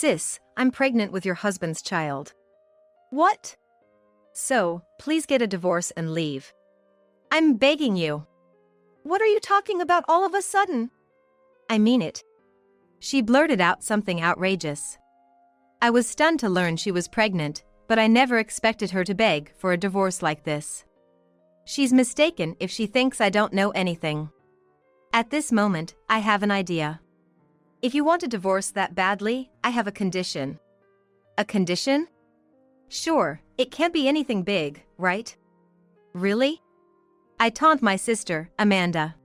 Sis, I'm pregnant with your husband's child. What? So, please get a divorce and leave. I'm begging you. What are you talking about all of a sudden? I mean it. She blurted out something outrageous. I was stunned to learn she was pregnant, but I never expected her to beg for a divorce like this. She's mistaken if she thinks I don't know anything. At this moment, I have an idea. If you want a divorce that badly, I have a condition. A condition? Sure, it can't be anything big, right? Really? I taunt my sister, Amanda.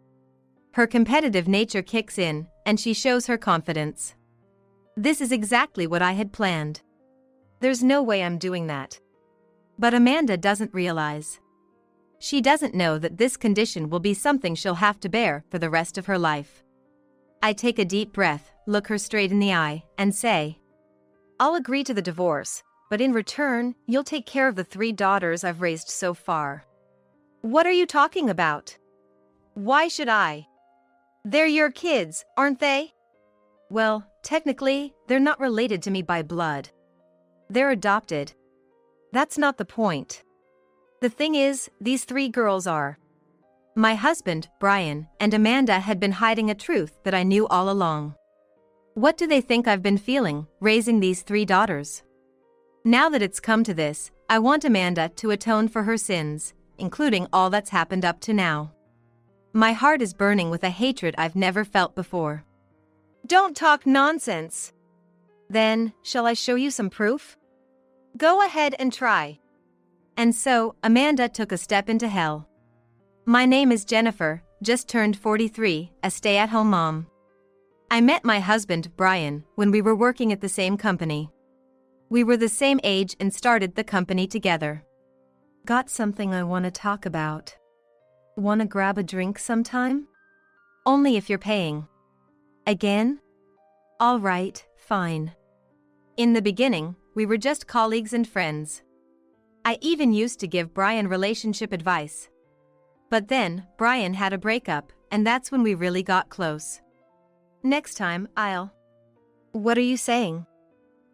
Her competitive nature kicks in, and she shows her confidence. This is exactly what I had planned. There's no way I'm doing that. But Amanda doesn't realize. She doesn't know that this condition will be something she'll have to bear for the rest of her life. I take a deep breath, look her straight in the eye, and say, I'll agree to the divorce, but in return, you'll take care of the 3 daughters I've raised so far. What are you talking about? Why should I? They're your kids, aren't they? Well, technically, they're not related to me by blood. They're adopted. That's not the point. The thing is, these 3 girls are. My husband, Brian, and Amanda had been hiding a truth that I knew all along. What do they think I've been feeling, raising these 3 daughters? Now that it's come to this, I want Amanda to atone for her sins, including all that's happened up to now. My heart is burning with a hatred I've never felt before. Don't talk nonsense. Then, shall I show you some proof? Go ahead and try. And so, Amanda took a step into hell. My name is Jennifer, just turned 43, a stay-at-home mom. I met my husband, Brian, when we were working at the same company. We were the same age and started the company together. Got something I want to talk about. Want to grab a drink sometime? Only if you're paying. Again? All right, fine. In the beginning, we were just colleagues and friends. I even used to give Brian relationship advice. But then, Brian had a breakup, and that's when we really got close. Next time, I'll... What are you saying?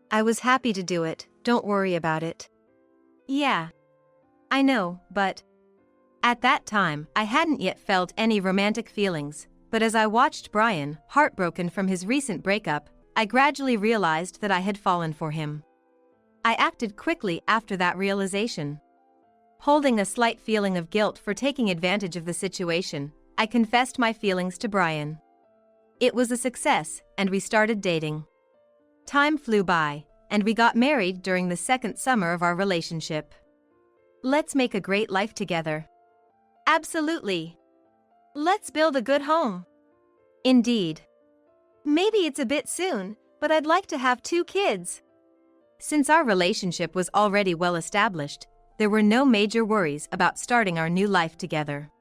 I was happy to do it, don't worry about it. Yeah. I know, but... At that time, I hadn't yet felt any romantic feelings, but as I watched Brian, heartbroken from his recent breakup, I gradually realized that I had fallen for him. I acted quickly after that realization. Holding a slight feeling of guilt for taking advantage of the situation, I confessed my feelings to Brian. It was a success, and we started dating. Time flew by, and we got married during the 2nd summer of our relationship. Let's make a great life together. Absolutely. Let's build a good home. Indeed. Maybe it's a bit soon, but I'd like to have 2 kids. Since our relationship was already well established, there were no major worries about starting our new life together.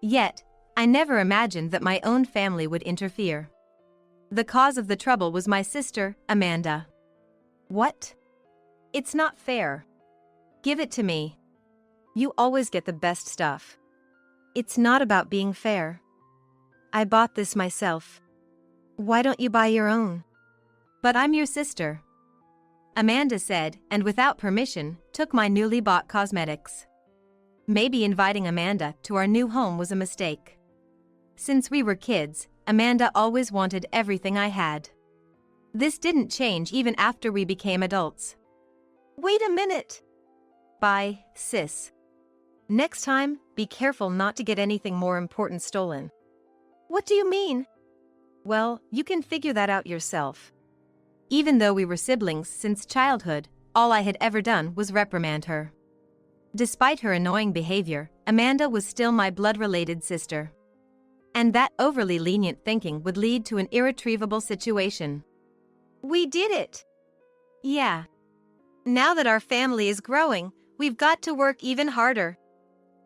Yet, I never imagined that my own family would interfere. The cause of the trouble was my sister, Amanda. What? It's not fair. Give it to me. You always get the best stuff. It's not about being fair. I bought this myself. Why don't you buy your own? But I'm your sister. Amanda said, and without permission, took my newly bought cosmetics. Maybe inviting Amanda to our new home was a mistake. Since we were kids, Amanda always wanted everything I had. This didn't change even after we became adults. Wait a minute. Bye, sis. Next time, be careful not to get anything more important stolen. What do you mean? Well, you can figure that out yourself. Even though we were siblings since childhood, all I had ever done was reprimand her. Despite her annoying behavior, Amanda was still my blood-related sister. And that overly lenient thinking would lead to an irretrievable situation. We did it! Yeah. Now that our family is growing, we've got to work even harder.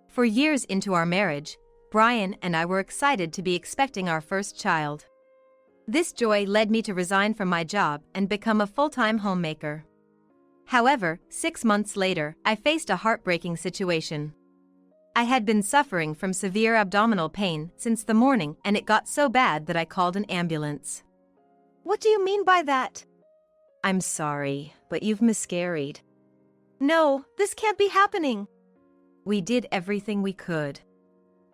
For years into our marriage, Brian and I were excited to be expecting our first child. This joy led me to resign from my job and become a full-time homemaker. However, 6 months later, I faced a heartbreaking situation. I had been suffering from severe abdominal pain since the morning, and it got so bad that I called an ambulance. What do you mean by that? I'm sorry, but you've miscarried. No, this can't be happening. We did everything we could.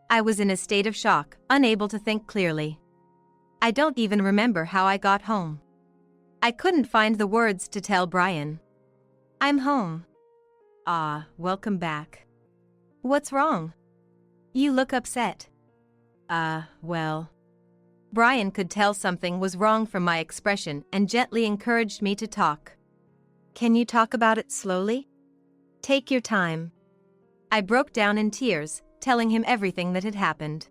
I was in a state of shock, unable to think clearly. I don't even remember how I got home. I couldn't find the words to tell Brian. I'm home. Ah, welcome back. What's wrong? You look upset. Well. Brian could tell something was wrong from my expression and gently encouraged me to talk. Can you talk about it slowly? Take your time. I broke down in tears, telling him everything that had happened.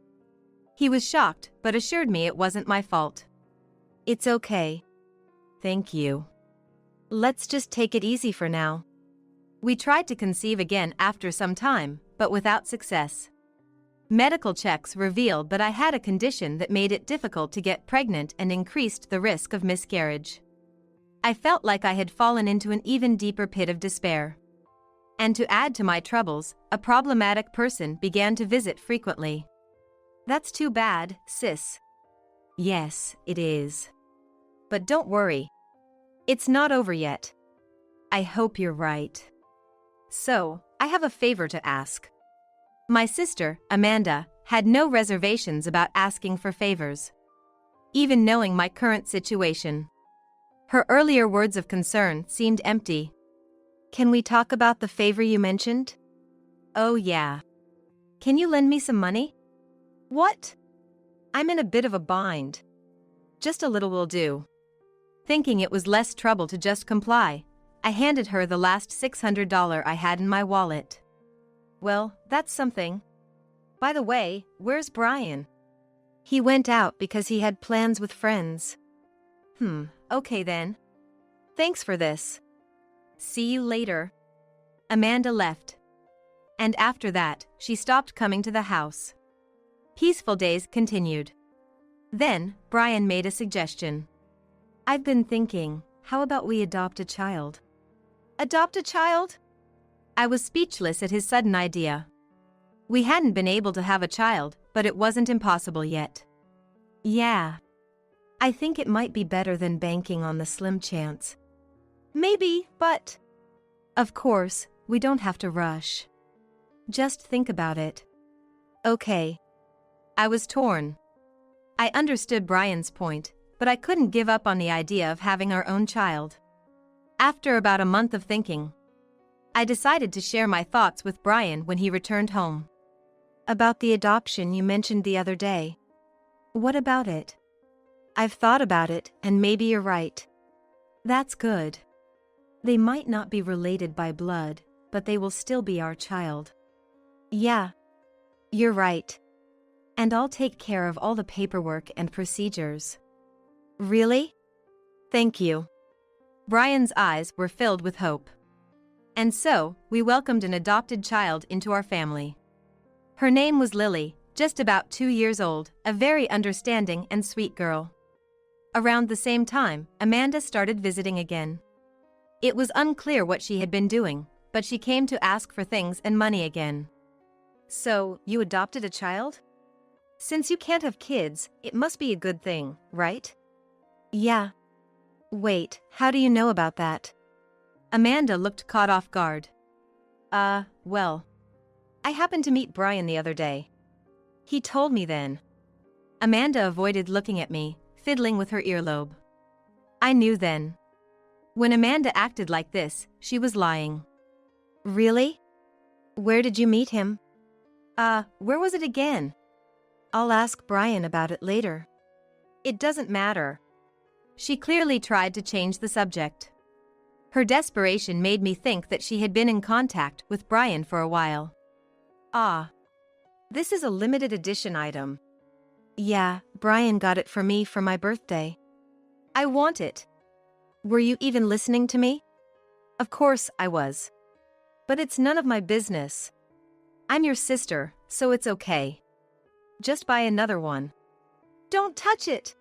He was shocked, but assured me it wasn't my fault. It's okay. Thank you. Let's just take it easy for now. We tried to conceive again after some time, but without success. Medical checks revealed that I had a condition that made it difficult to get pregnant and increased the risk of miscarriage. I felt like I had fallen into an even deeper pit of despair. And to add to my troubles, a problematic person began to visit frequently. That's too bad, sis. Yes, it is. But don't worry. It's not over yet. I hope you're right. So, I have a favor to ask. My sister, Amanda, had no reservations about asking for favors, even knowing my current situation. Her earlier words of concern seemed empty. Can we talk about the favor you mentioned? Oh yeah. Can you lend me some money? What? I'm in a bit of a bind. Just a little will do. Thinking it was less trouble to just comply, I handed her the last $600 I had in my wallet. Well, that's something. By the way, where's Brian? He went out because he had plans with friends. Okay then. Thanks for this. See you later. Amanda left. And after that, she stopped coming to the house. Peaceful days continued. Then, Brian made a suggestion. I've been thinking, how about we adopt a child? Adopt a child? I was speechless at his sudden idea. We hadn't been able to have a child, but it wasn't impossible yet. Yeah. I think it might be better than banking on the slim chance. Maybe, but... Of course, we don't have to rush. Just think about it. Okay. I was torn. I understood Brian's point, but I couldn't give up on the idea of having our own child. After about a month of thinking, I decided to share my thoughts with Brian when he returned home. About the adoption you mentioned the other day. What about it? I've thought about it, and maybe you're right. That's good. They might not be related by blood, but they will still be our child. Yeah. You're right. And I'll take care of all the paperwork and procedures. Really? Thank you. Brian's eyes were filled with hope. And so, we welcomed an adopted child into our family. Her name was Lily, just about 2 years old, a very understanding and sweet girl. Around the same time, Amanda started visiting again. It was unclear what she had been doing, but she came to ask for things and money again. So, you adopted a child? Since you can't have kids, it must be a good thing, right? Yeah. Wait, how do you know about that? Amanda looked caught off guard. Well. I happened to meet Brian the other day. He told me then. Amanda avoided looking at me, fiddling with her earlobe. I knew then. When Amanda acted like this, she was lying. Really? Where did you meet him? Where was it again? I'll ask Brian about it later. It doesn't matter. She clearly tried to change the subject. Her desperation made me think that she had been in contact with Brian for a while. This is a limited edition item. Yeah, Brian got it for me for my birthday. I want it. Were you even listening to me? Of course I was. But it's none of my business. I'm your sister, so it's okay. Just buy another one. Don't touch it!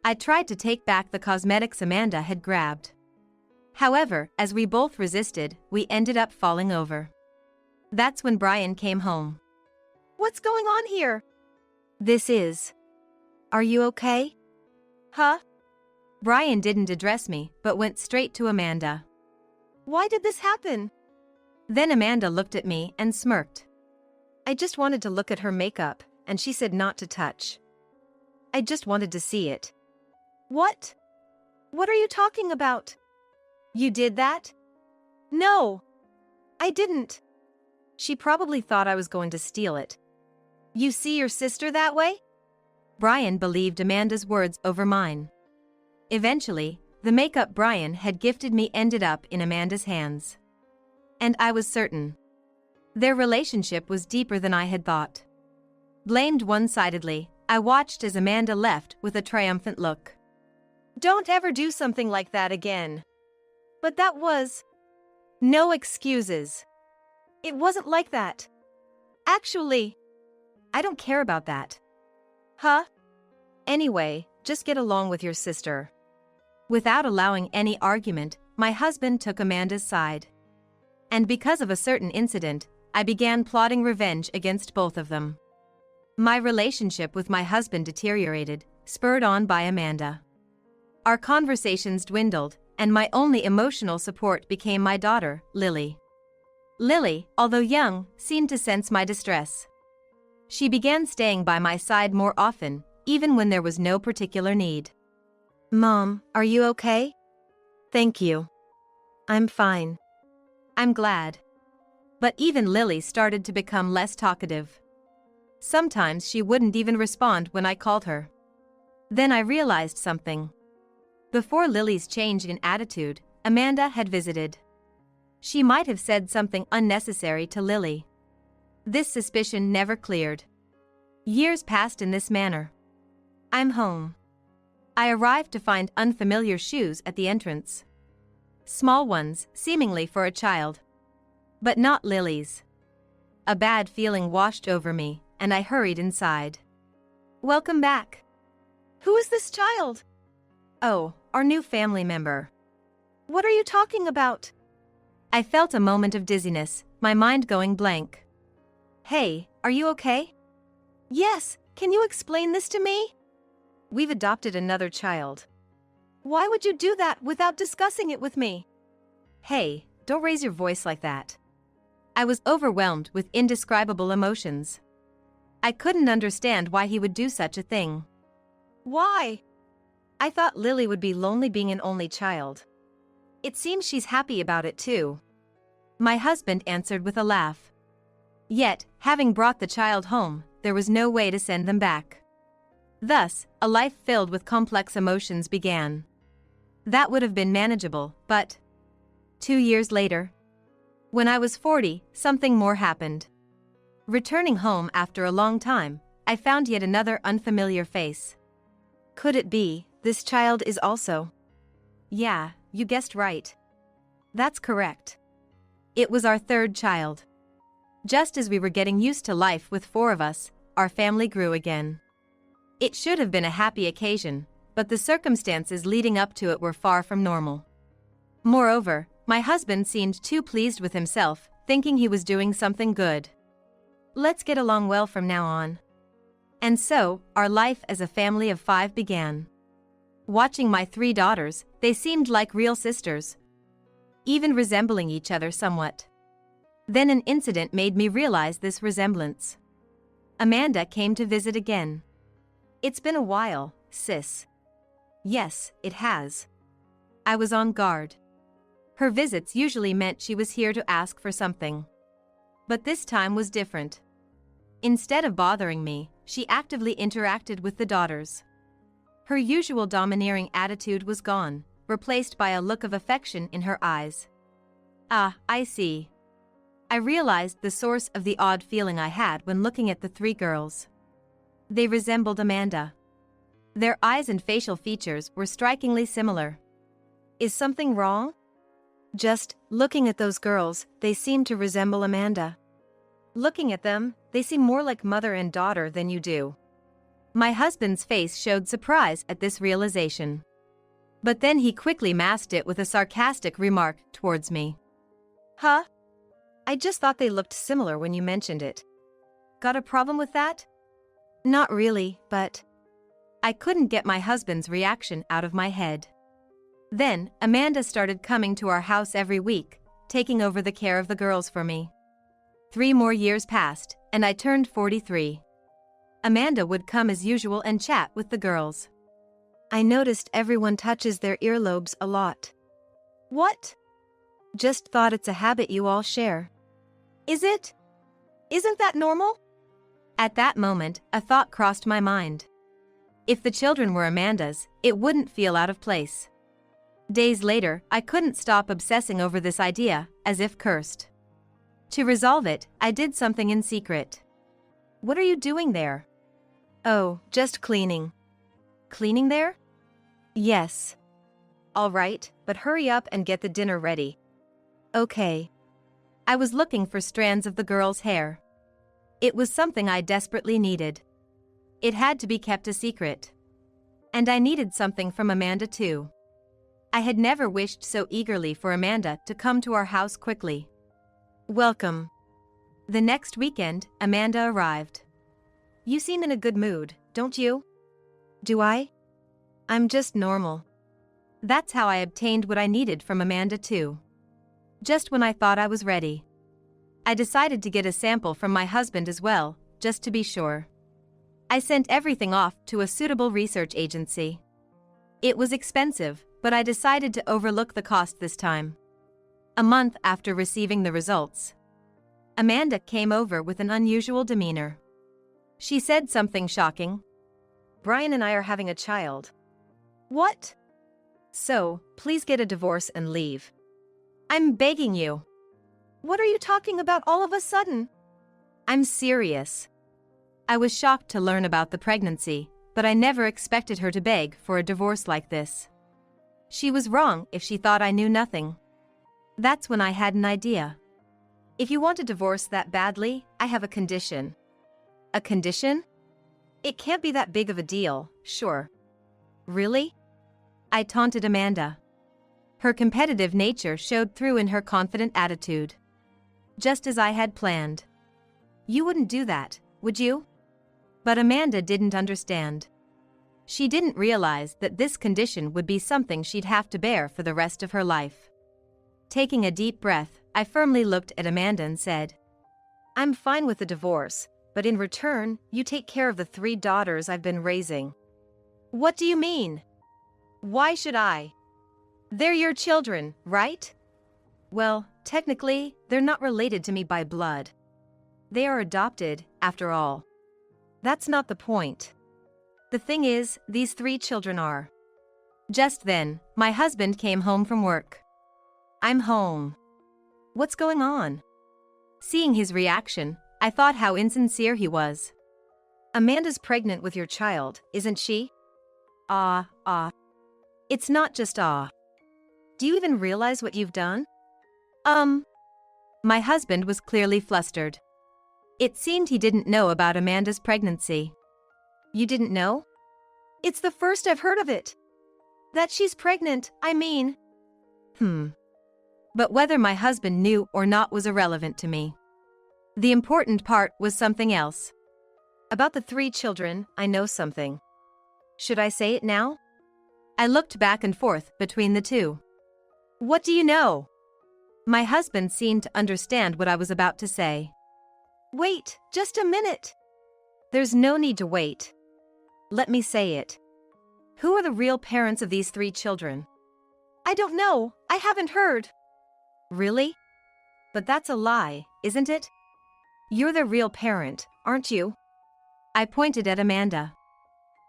I tried to take back the cosmetics Amanda had grabbed. However, as we both resisted, we ended up falling over. That's when Brian came home. What's going on here? This is. Are you okay? Huh? Brian didn't address me, but went straight to Amanda. Why did this happen? Then Amanda looked at me and smirked. I just wanted to look at her makeup, and she said not to touch. I just wanted to see it. What? What are you talking about? You did that? No. I didn't. She probably thought I was going to steal it. You see your sister that way? Brian believed Amanda's words over mine. Eventually, the makeup Brian had gifted me ended up in Amanda's hands. And I was certain. Their relationship was deeper than I had thought. Blamed one-sidedly, I watched as Amanda left with a triumphant look. Don't ever do something like that again. But that was... No excuses. It wasn't like that. Actually, I don't care about that. Huh? Anyway, just get along with your sister. Without allowing any argument, my husband took Amanda's side. And because of a certain incident, I began plotting revenge against both of them. My relationship with my husband deteriorated, spurred on by Amanda. Our conversations dwindled, and my only emotional support became my daughter, Lily. Lily, although young, seemed to sense my distress. She began staying by my side more often, even when there was no particular need. Mom, are you okay? Thank you. I'm fine. I'm glad. But even Lily started to become less talkative. Sometimes she wouldn't even respond when I called her. Then I realized something. Before Lily's change in attitude, Amanda had visited. She might have said something unnecessary to Lily. This suspicion never cleared. Years passed in this manner. I'm home. I arrived to find unfamiliar shoes at the entrance. Small ones, seemingly for a child. But not Lily's. A bad feeling washed over me, and I hurried inside. Welcome back. Who is this child? Oh, our new family member. What are you talking about? I felt a moment of dizziness, my mind going blank. Hey, are you okay? Yes, can you explain this to me? We've adopted another child. Why would you do that without discussing it with me? Hey, don't raise your voice like that. I was overwhelmed with indescribable emotions. I couldn't understand why he would do such a thing. Why? I thought Lily would be lonely being an only child. It seems she's happy about it too. My husband answered with a laugh. Yet, having brought the child home, there was no way to send them back. Thus, a life filled with complex emotions began. That would have been manageable, but 2 years later, when I was 40, something more happened. Returning home after a long time, I found yet another unfamiliar face. Could it be, this child is also? Yeah, you guessed right. That's correct. It was our third child. Just as we were getting used to life with 4 of us, our family grew again. It should have been a happy occasion, but the circumstances leading up to it were far from normal. Moreover, my husband seemed too pleased with himself, thinking he was doing something good. Let's get along well from now on. And so, our life as a family of 5 began. Watching my 3 daughters, they seemed like real sisters, even resembling each other somewhat. Then an incident made me realize this resemblance. Amanda came to visit again. It's been a while, sis. Yes, it has. I was on guard. Her visits usually meant she was here to ask for something. But this time was different. Instead of bothering me, she actively interacted with the daughters. Her usual domineering attitude was gone, replaced by a look of affection in her eyes. Ah, I see. I realized the source of the odd feeling I had when looking at the 3 girls. They resembled Amanda. Their eyes and facial features were strikingly similar. Is something wrong? Just looking at those girls, they seem to resemble Amanda. Looking at them, they seem more like mother and daughter than you do. My husband's face showed surprise at this realization. But then he quickly masked it with a sarcastic remark towards me. Huh? I just thought they looked similar when you mentioned it. Got a problem with that? Not really, but I couldn't get my husband's reaction out of my head. Then, Amanda started coming to our house every week, taking over the care of the girls for me. 3 more years passed, and I turned 43. Amanda would come as usual and chat with the girls. I noticed everyone touches their earlobes a lot. What? Just thought it's a habit you all share. Is it? Isn't that normal? At that moment, a thought crossed my mind. If the children were Amanda's, it wouldn't feel out of place. Days later, I couldn't stop obsessing over this idea, as if cursed. To resolve it, I did something in secret. What are you doing there? Oh, just cleaning. Cleaning there? Yes. All right, but hurry up and get the dinner ready. Okay. I was looking for strands of the girls' hair. It was something I desperately needed. It had to be kept a secret. And I needed something from Amanda too. I had never wished so eagerly for Amanda to come to our house quickly. Welcome. The next weekend, Amanda arrived. You seem in a good mood, don't you? Do I? I'm just normal. That's how I obtained what I needed from Amanda too. Just when I thought I was ready. I decided to get a sample from my husband as well, just to be sure. I sent everything off to a suitable research agency. It was expensive, but I decided to overlook the cost this time. A month after receiving the results, Amanda came over with an unusual demeanor. She said something shocking. Brian and I are having a child. What? So, please get a divorce and leave. I'm begging you. What are you talking about all of a sudden? I'm serious. I was shocked to learn about the pregnancy, but I never expected her to beg for a divorce like this. She was wrong if she thought I knew nothing. That's when I had an idea. If you want a divorce that badly, I have a condition. A condition? It can't be that big of a deal, sure. Really? I taunted Amanda. Her competitive nature showed through in her confident attitude. Just as I had planned. You wouldn't do that, would you? But Amanda didn't understand. She didn't realize that this condition would be something she'd have to bear for the rest of her life. Taking a deep breath, I firmly looked at Amanda and said, I'm fine with the divorce, but in return, you take care of the 3 daughters I've been raising. What do you mean? Why should I? They're your children, right? Well, technically, they're not related to me by blood. They are adopted, after all. That's not the point. The thing is, these 3 children are. Just then, my husband came home from work. I'm home. What's going on? Seeing his reaction, I thought how insincere he was. Amanda's pregnant with your child, isn't she? It's not just Do you even realize what you've done? My husband was clearly flustered. It seemed he didn't know about Amanda's pregnancy. You didn't know? It's the first I've heard of it. That she's pregnant, I mean. But whether my husband knew or not was irrelevant to me. The important part was something else. About the 3 children, I know something. Should I say it now? I looked back and forth between the two. What do you know? My husband seemed to understand what I was about to say. Wait, just a minute. There's no need to wait. Let me say it. Who are the real parents of these 3 children? I don't know, I haven't heard. Really? But that's a lie, isn't it? You're the real parent, aren't you? I pointed at Amanda.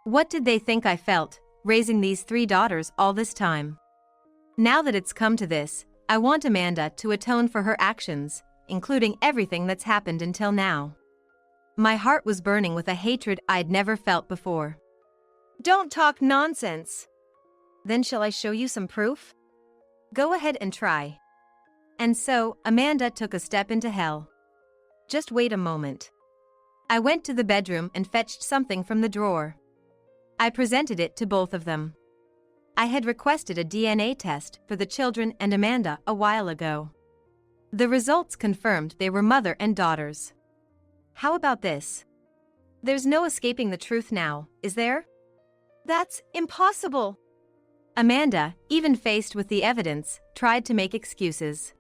What did they think I felt, raising these 3 daughters all this time? Now that it's come to this, I want Amanda to atone for her actions, including everything that's happened until now. My heart was burning with a hatred I'd never felt before. Don't talk nonsense. Then shall I show you some proof? Go ahead and try. And so, Amanda took a step into hell. Just wait a moment. I went to the bedroom and fetched something from the drawer. I presented it to both of them. I had requested a DNA test for the children and Amanda a while ago. The results confirmed they were mother and daughters. How about this? There's no escaping the truth now, is there? That's impossible. Amanda, even faced with the evidence, tried to make excuses.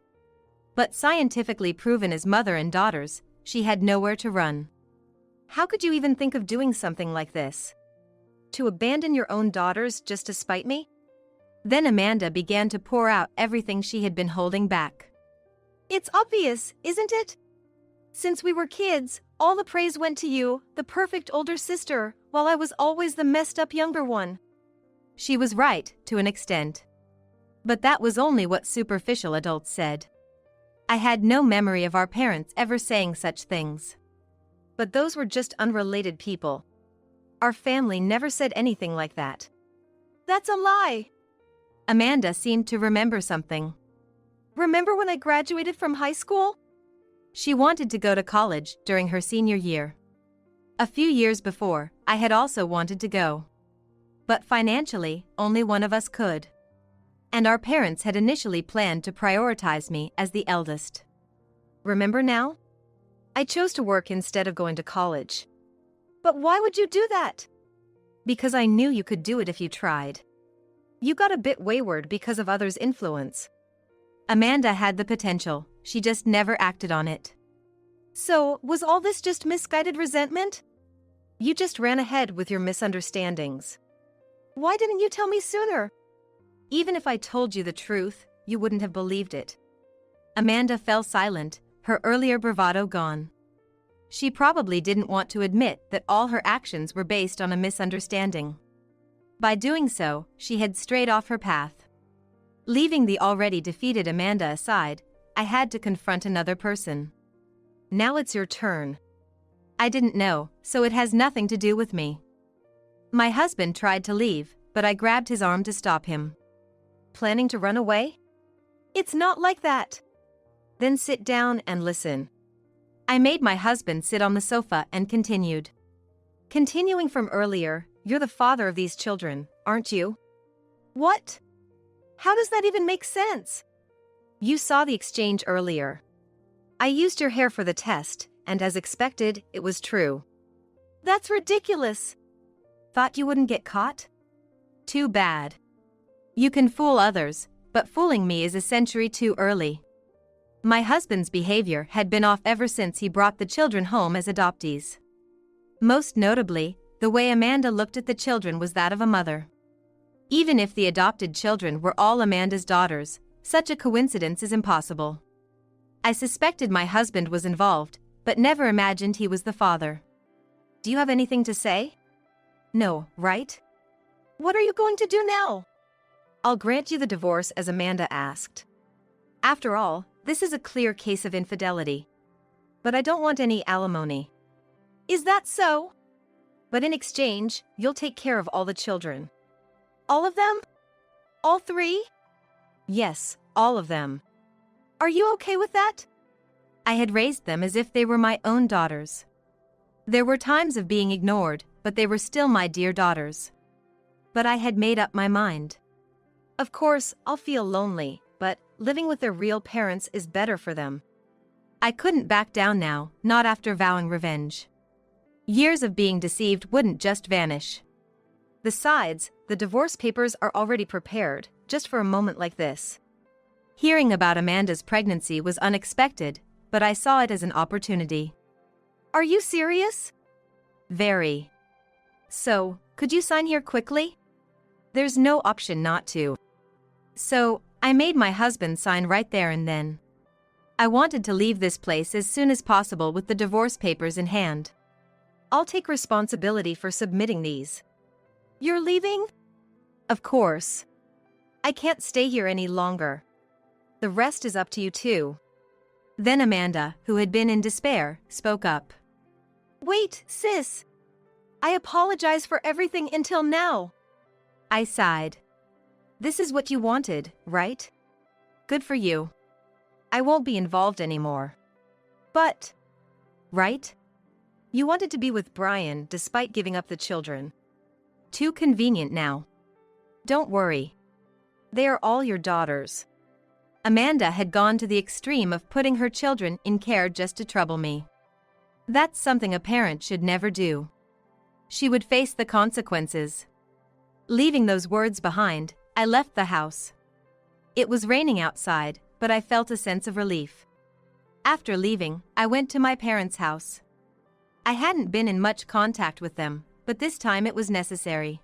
But scientifically proven as mother and daughters, she had nowhere to run. How could you even think of doing something like this? To abandon your own daughters just to spite me? Then Amanda began to pour out everything she had been holding back. It's obvious, isn't it? Since we were kids, all the praise went to you, the perfect older sister, while I was always the messed up younger one. She was right, to an extent. But that was only what superficial adults said. I had no memory of our parents ever saying such things. But those were just unrelated people. Our family never said anything like that. That's a lie. Amanda seemed to remember something. Remember when I graduated from high school? She wanted to go to college during her senior year. A few years before, I had also wanted to go. But financially, only one of us could. And our parents had initially planned to prioritize me as the eldest. Remember now? I chose to work instead of going to college. But why would you do that? Because I knew you could do it if you tried. You got a bit wayward because of others' influence. Amanda had the potential, she just never acted on it. So, was all this just misguided resentment? You just ran ahead with your misunderstandings. Why didn't you tell me sooner? Even if I told you the truth, you wouldn't have believed it. Amanda fell silent, her earlier bravado gone. She probably didn't want to admit that all her actions were based on a misunderstanding. By doing so, she had strayed off her path. Leaving the already defeated Amanda aside, I had to confront another person. Now it's your turn. I didn't know, so it has nothing to do with me. My husband tried to leave, but I grabbed his arm to stop him. Planning to run away? It's not like that. Then sit down and listen. I made my husband sit on the sofa and continued. Continuing from earlier, you're the father of these children, aren't you? What? How does that even make sense? You saw the exchange earlier. I used your hair for the test, and as expected, it was true. That's ridiculous. Thought you wouldn't get caught? Too bad. You can fool others, but fooling me is a century too early. My husband's behavior had been off ever since he brought the children home as adoptees. Most notably, the way Amanda looked at the children was that of a mother. Even if the adopted children were all Amanda's daughters, such a coincidence is impossible. I suspected my husband was involved, but never imagined he was the father. Do you have anything to say? No, right? What are you going to do now? I'll grant you the divorce as Amanda asked. After all, this is a clear case of infidelity. But I don't want any alimony. Is that so? But in exchange, you'll take care of all the children. All of them? All 3? Yes, all of them. Are you okay with that? I had raised them as if they were my own daughters. There were times of being ignored, but they were still my dear daughters. But I had made up my mind. Of course, I'll feel lonely, but living with their real parents is better for them. I couldn't back down now, not after vowing revenge. Years of being deceived wouldn't just vanish. Besides, the divorce papers are already prepared, just for a moment like this. Hearing about Amanda's pregnancy was unexpected, but I saw it as an opportunity. Are you serious? Very. So, could you sign here quickly? There's no option not to. So, I made my husband sign right there and then. I wanted to leave this place as soon as possible with the divorce papers in hand. I'll take responsibility for submitting these. You're leaving? Of course. I can't stay here any longer. The rest is up to you too. Then Amanda, who had been in despair, spoke up. Wait, sis. I apologize for everything until now. I sighed. This is what you wanted, right? Good for you. I won't be involved anymore. But, right? You wanted to be with Brian despite giving up the children. Too convenient now. Don't worry. They are all your daughters. Amanda had gone to the extreme of putting her children in care just to trouble me. That's something a parent should never do. She would face the consequences. Leaving those words behind, I left the house. It was raining outside, but I felt a sense of relief. After leaving, I went to my parents' house. I hadn't been in much contact with them, but this time it was necessary.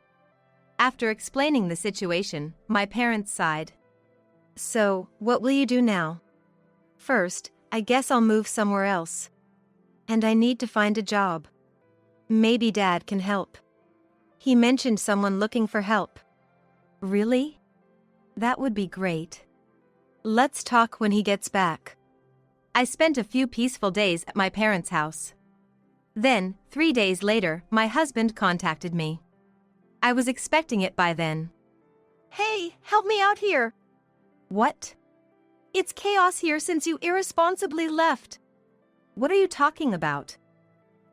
After explaining the situation, my parents sighed. So, what will you do now? First, I guess I'll move somewhere else. And I need to find a job. Maybe Dad can help. He mentioned someone looking for help. Really? That would be great. Let's talk when he gets back. I spent a few peaceful days at my parents' house. Then, 3 days later, my husband contacted me. I was expecting it by then. Hey, help me out here. What? It's chaos here since you irresponsibly left. What are you talking about?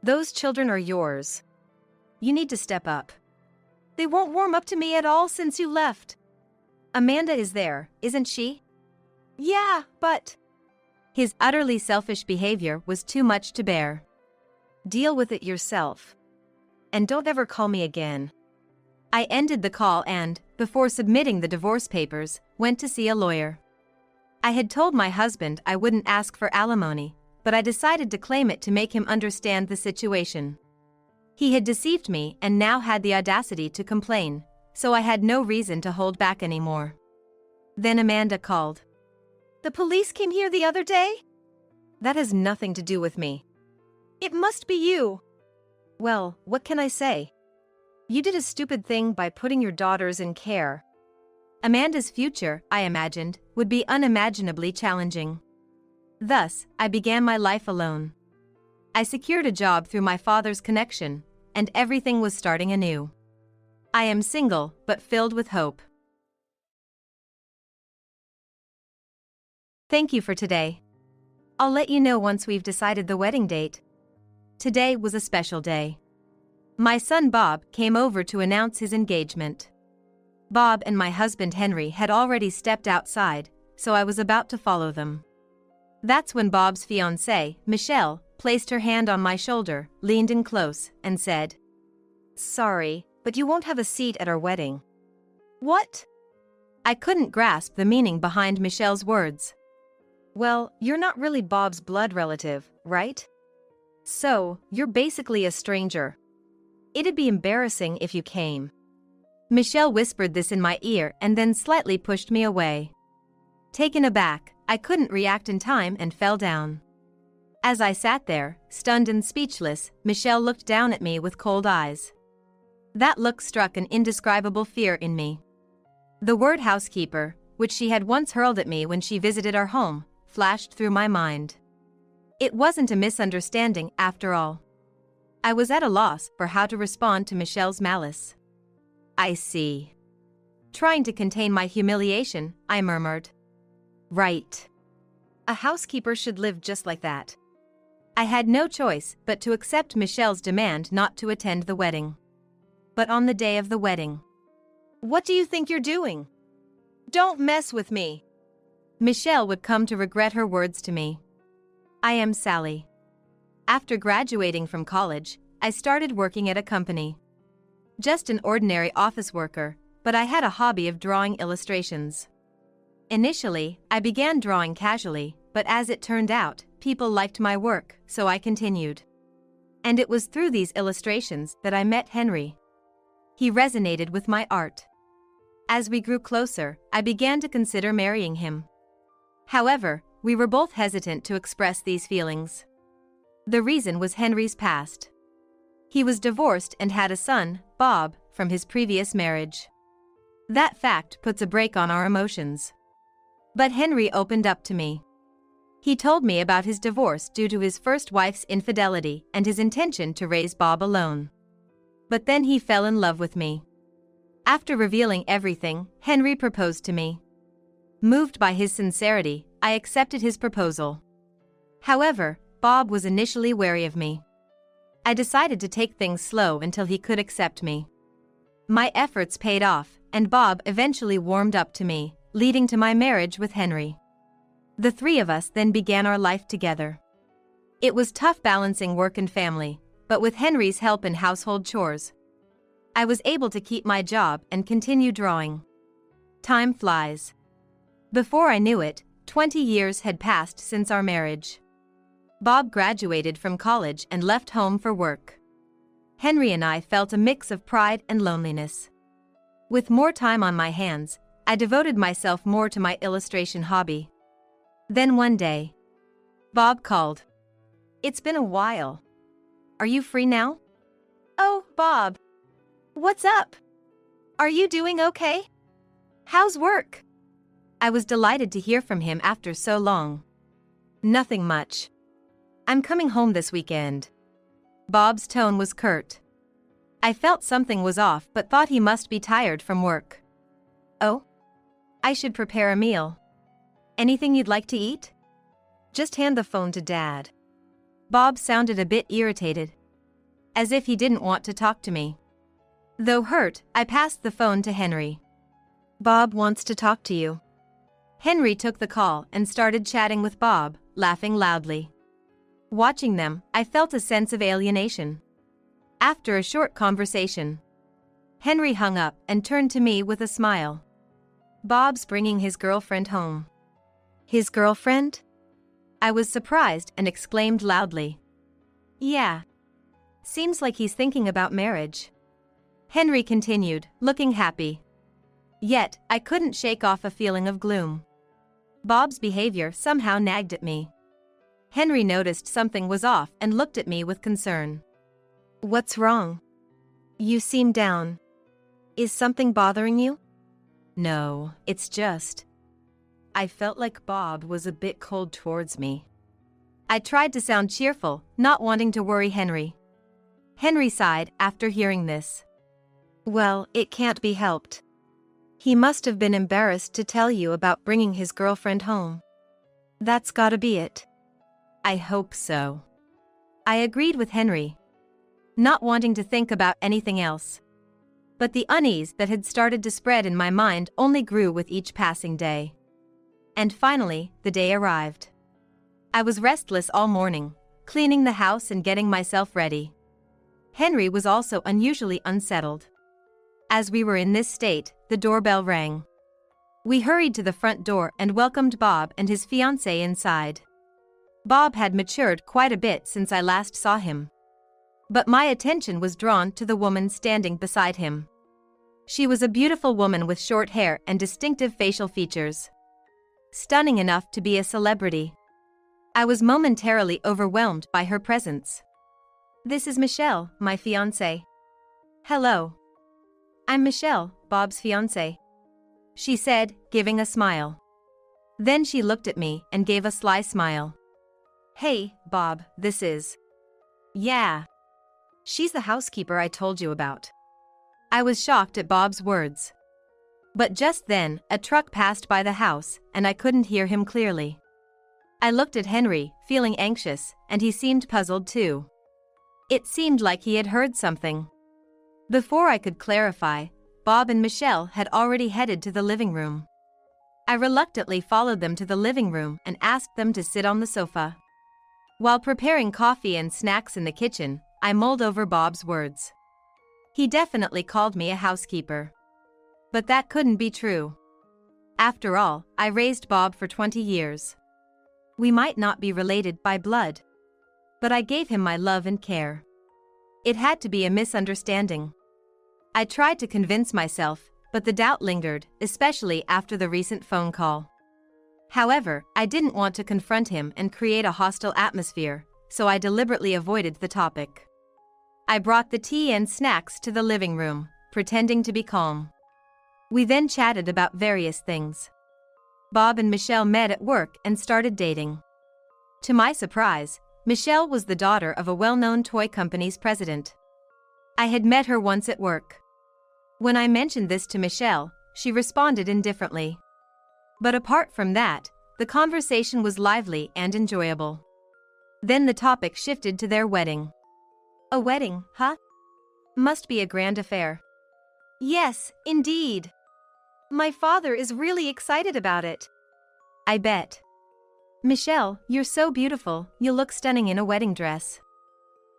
Those children are yours. You need to step up. They won't warm up to me at all since you left. Amanda is there, isn't she? Yeah, but... His utterly selfish behavior was too much to bear. Deal with it yourself. And don't ever call me again. I ended the call and, before submitting the divorce papers, went to see a lawyer. I had told my husband I wouldn't ask for alimony, but I decided to claim it to make him understand the situation. He had deceived me and now had the audacity to complain, so I had no reason to hold back anymore. Then Amanda called. The police came here the other day? That has nothing to do with me. It must be you. Well, what can I say? You did a stupid thing by putting your daughters in care. Amanda's future, I imagined, would be unimaginably challenging. Thus, I began my life alone. I secured a job through my father's connection, and everything was starting anew. I am single, but filled with hope. Thank you for today. I'll let you know once we've decided the wedding date. Today was a special day. My son Bob came over to announce his engagement. Bob and my husband Henry had already stepped outside, so I was about to follow them. That's when Bob's fiancé, Michelle, placed her hand on my shoulder, leaned in close, and said, Sorry, but you won't have a seat at our wedding. What? I couldn't grasp the meaning behind Michelle's words. Well, you're not really Bob's blood relative, right? So, you're basically a stranger. It'd be embarrassing if you came. Michelle whispered this in my ear and then slightly pushed me away. Taken aback, I couldn't react in time and fell down. As I sat there, stunned and speechless, Michelle looked down at me with cold eyes. That look struck an indescribable fear in me. The word housekeeper, which she had once hurled at me when she visited our home, flashed through my mind. It wasn't a misunderstanding after all. I was at a loss for how to respond to Michelle's malice. I see. Trying to contain my humiliation, I murmured. Right. A housekeeper should live just like that. I had no choice but to accept Michelle's demand not to attend the wedding. But on the day of the wedding. What do you think you're doing? Don't mess with me. Michelle would come to regret her words to me. I am Sally. After graduating from college, I started working at a company. Just an ordinary office worker, but I had a hobby of drawing illustrations. Initially, I began drawing casually, but as it turned out, people liked my work, so I continued. And it was through these illustrations that I met Henry. He resonated with my art. As we grew closer, I began to consider marrying him. However, we were both hesitant to express these feelings. The reason was Henry's past. He was divorced and had a son, Bob, from his previous marriage. That fact puts a brake on our emotions. But Henry opened up to me. He told me about his divorce due to his first wife's infidelity and his intention to raise Bob alone. But then he fell in love with me. After revealing everything, Henry proposed to me. Moved by his sincerity, I accepted his proposal. However, Bob was initially wary of me. I decided to take things slow until he could accept me. My efforts paid off, and Bob eventually warmed up to me, leading to my marriage with Henry. The three of us then began our life together. It was tough balancing work and family, but with Henry's help in household chores, I was able to keep my job and continue drawing. Time flies. Before I knew it, 20 years had passed since our marriage. Bob graduated from college and left home for work. Henry and I felt a mix of pride and loneliness. With more time on my hands, I devoted myself more to my illustration hobby. Then one day, Bob called. "It's been a while. Are you free now?" "Oh, Bob. What's up? Are you doing okay? How's work?" I was delighted to hear from him after so long. "Nothing much. I'm coming home this weekend." Bob's tone was curt. I felt something was off but thought he must be tired from work. "Oh? I should prepare a meal. Anything you'd like to eat?" "Just hand the phone to Dad." Bob sounded a bit irritated, as if he didn't want to talk to me. Though hurt, I passed the phone to Henry. "Bob wants to talk to you." Henry took the call and started chatting with Bob, laughing loudly. Watching them, I felt a sense of alienation. After a short conversation, Henry hung up and turned to me with a smile. "Bob's bringing his girlfriend home." "His girlfriend?" I was surprised and exclaimed loudly. "Yeah. Seems like he's thinking about marriage." Henry continued, looking happy. Yet, I couldn't shake off a feeling of gloom. Bob's behavior somehow nagged at me. Henry noticed something was off and looked at me with concern. "What's wrong? You seem down. Is something bothering you?" "No, it's just..." I felt like Bob was a bit cold towards me. I tried to sound cheerful, not wanting to worry Henry. Henry sighed after hearing this. "Well, it can't be helped. He must have been embarrassed to tell you about bringing his girlfriend home. That's gotta be it." "I hope so." I agreed with Henry, not wanting to think about anything else. But the unease that had started to spread in my mind only grew with each passing day. And finally, the day arrived. I was restless all morning, cleaning the house and getting myself ready. Henry was also unusually unsettled. As we were in this state, the doorbell rang. We hurried to the front door and welcomed Bob and his fiancé inside. Bob had matured quite a bit since I last saw him. But my attention was drawn to the woman standing beside him. She was a beautiful woman with short hair and distinctive facial features. Stunning enough to be a celebrity. I was momentarily overwhelmed by her presence. "This is Michelle, my fiancé." "Hello. I'm Michelle, Bob's fiancé," she said, giving a smile. Then she looked at me and gave a sly smile. "Hey, Bob, this is..." "Yeah. She's the housekeeper I told you about." I was shocked at Bob's words. But just then, a truck passed by the house, and I couldn't hear him clearly. I looked at Henry, feeling anxious, and he seemed puzzled too. It seemed like he had heard something. Before I could clarify, Bob and Michelle had already headed to the living room. I reluctantly followed them to the living room and asked them to sit on the sofa. While preparing coffee and snacks in the kitchen, I mulled over Bob's words. He definitely called me a housekeeper. But that couldn't be true. After all, I raised Bob for 20 years. We might not be related by blood, but I gave him my love and care. It had to be a misunderstanding. I tried to convince myself, but the doubt lingered, especially after the recent phone call. However, I didn't want to confront him and create a hostile atmosphere, so I deliberately avoided the topic. I brought the tea and snacks to the living room, pretending to be calm. We then chatted about various things. Bob and Michelle met at work and started dating. To my surprise, Michelle was the daughter of a well-known toy company's president. I had met her once at work. When I mentioned this to Michelle, she responded indifferently. But apart from that, the conversation was lively and enjoyable. Then the topic shifted to their wedding. "A wedding, huh? Must be a grand affair." "Yes, indeed. My father is really excited about it." "I bet." "Michelle, you're so beautiful, you'll look stunning in a wedding dress."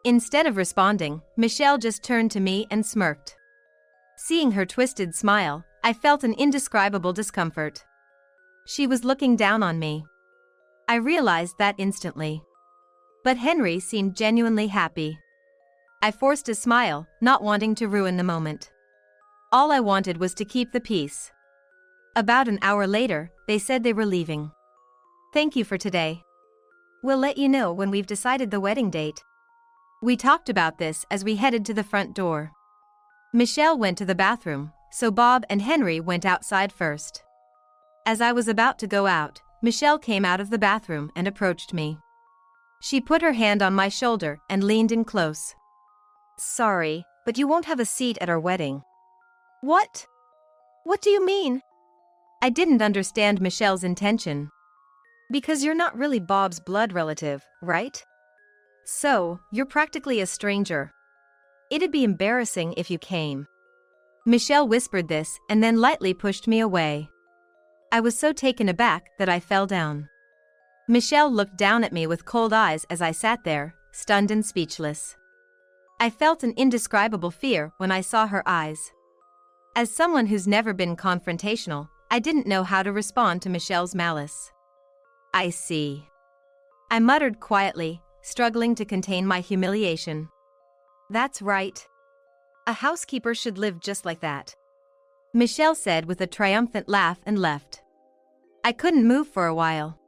Instead of responding, Michelle just turned to me and smirked. Seeing her twisted smile, I felt an indescribable discomfort. She was looking down on me. I realized that instantly. But Henry seemed genuinely happy. I forced a smile, not wanting to ruin the moment. All I wanted was to keep the peace. About an hour later, they said they were leaving. Thank you for today. We'll let you know when we've decided the wedding date. We talked about this as we headed to the front door. Michelle went to the bathroom, so Bob and Henry went outside first. As I was about to go out, Michelle came out of the bathroom and approached me. She put her hand on my shoulder and leaned in close. Sorry, but you won't have a seat at our wedding. What? What do you mean? I didn't understand Michelle's intention. Because you're not really Bob's blood relative, right? So, you're practically a stranger. It'd be embarrassing if you came. Michelle whispered this and then lightly pushed me away. I was so taken aback that I fell down. Michelle looked down at me with cold eyes as I sat there, stunned and speechless. I felt an indescribable fear when I saw her eyes. As someone who's never been confrontational, I didn't know how to respond to Michelle's malice. I see. I muttered quietly, struggling to contain my humiliation. That's right. A housekeeper should live just like that. Michelle said with a triumphant laugh and left. I couldn't move for a while,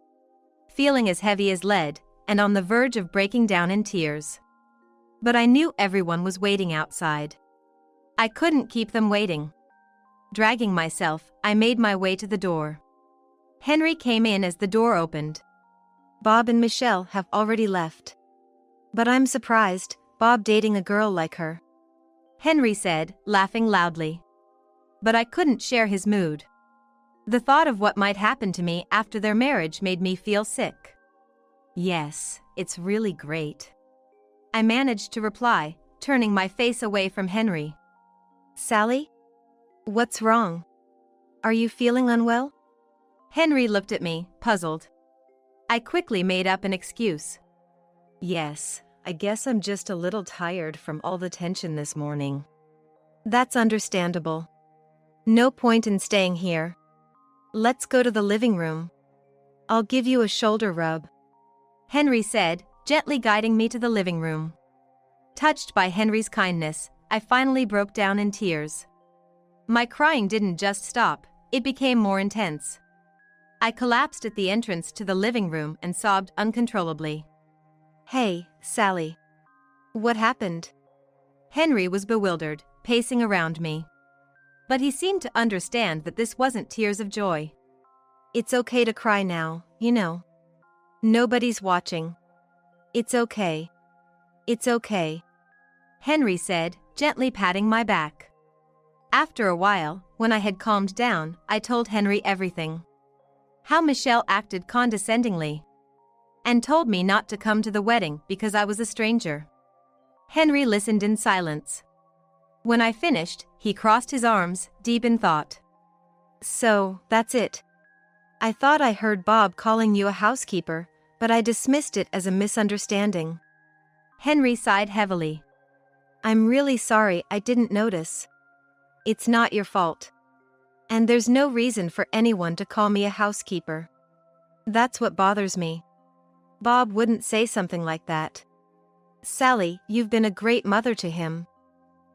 feeling as heavy as lead and on the verge of breaking down in tears. But I knew everyone was waiting outside. I couldn't keep them waiting. Dragging myself, I made my way to the door. Henry came in as the door opened. Bob and Michelle have already left. But I'm surprised, Bob dating a girl like her. Henry said, laughing loudly. But I couldn't share his mood. The thought of what might happen to me after their marriage made me feel sick. Yes, it's really great. I managed to reply, turning my face away from Henry. Sally? What's wrong? Are you feeling unwell? Henry looked at me, puzzled. I quickly made up an excuse. Yes, I guess I'm just a little tired from all the tension this morning. That's understandable. No point in staying here. Let's go to the living room. I'll give you a shoulder rub. Henry said, gently guiding me to the living room. Touched by Henry's kindness, I finally broke down in tears. My crying didn't just stop, it became more intense. I collapsed at the entrance to the living room and sobbed uncontrollably. Hey, Sally. What happened? Henry was bewildered, pacing around me. But he seemed to understand that this wasn't tears of joy. It's okay to cry now, you know. Nobody's watching. It's okay. It's okay. Henry said, gently patting my back. After a while, when I had calmed down, I told Henry everything. How Michelle acted condescendingly. And told me not to come to the wedding because I was a stranger. Henry listened in silence. When I finished, he crossed his arms, deep in thought. So, that's it. I thought I heard Bob calling you a housekeeper, but I dismissed it as a misunderstanding. Henry sighed heavily. I'm really sorry I didn't notice. It's not your fault. And there's no reason for anyone to call me a housekeeper. That's what bothers me. Bob wouldn't say something like that. Sally, you've been a great mother to him.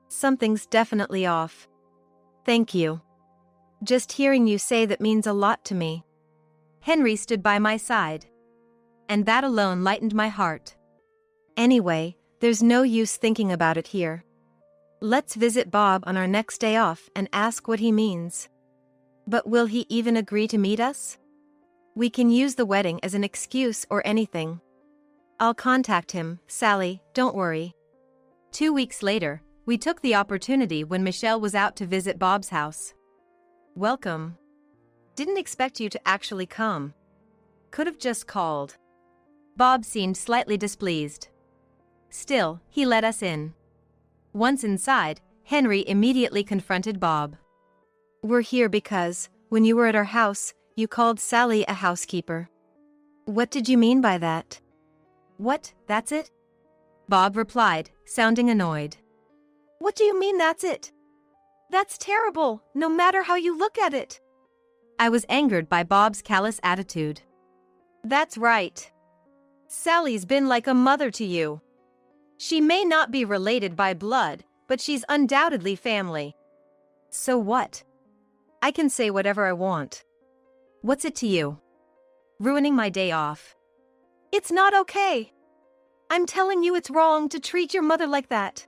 Something's definitely off. Thank you. Just hearing you say that means a lot to me. Henry stood by my side. And that alone lightened my heart. Anyway, there's no use thinking about it here. Let's visit Bob on our next day off and ask what he means. But will he even agree to meet us? We can use the wedding as an excuse or anything. I'll contact him, Sally, don't worry. 2 weeks later, we took the opportunity when Michelle was out to visit Bob's house. Welcome. Didn't expect you to actually come. Could have just called. Bob seemed slightly displeased. Still, he let us in. Once inside, Henry immediately confronted Bob. We're here because, when you were at our house, you called Sally a housekeeper. What did you mean by that? What, that's it? Bob replied, sounding annoyed. What do you mean that's it? That's terrible, no matter how you look at it. I was angered by Bob's callous attitude. That's right. Sally's been like a mother to you. She may not be related by blood, but she's undoubtedly family. So what? I can say whatever I want. What's it to you? Ruining my day off. It's not okay. I'm telling you it's wrong to treat your mother like that.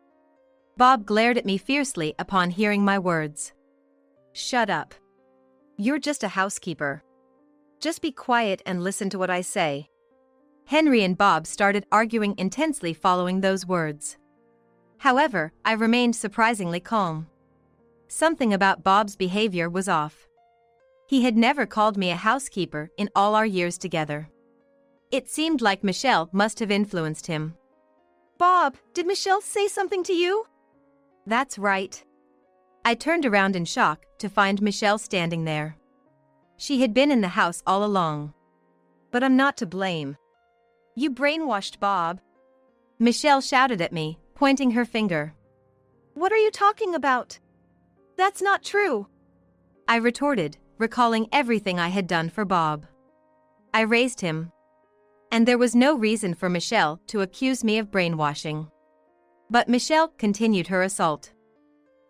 Bob glared at me fiercely upon hearing my words. Shut up. You're just a housekeeper. Just be quiet and listen to what I say. Henry and Bob started arguing intensely following those words. However, I remained surprisingly calm. Something about Bob's behavior was off. He had never called me a housekeeper in all our years together. It seemed like Michelle must have influenced him. Bob, did Michelle say something to you? That's right. I turned around in shock to find Michelle standing there. She had been in the house all along. But I'm not to blame. You brainwashed Bob. Michelle shouted at me, pointing her finger. What are you talking about? That's not true. I retorted, recalling everything I had done for Bob. I raised him. And there was no reason for Michelle to accuse me of brainwashing. But Michelle continued her assault.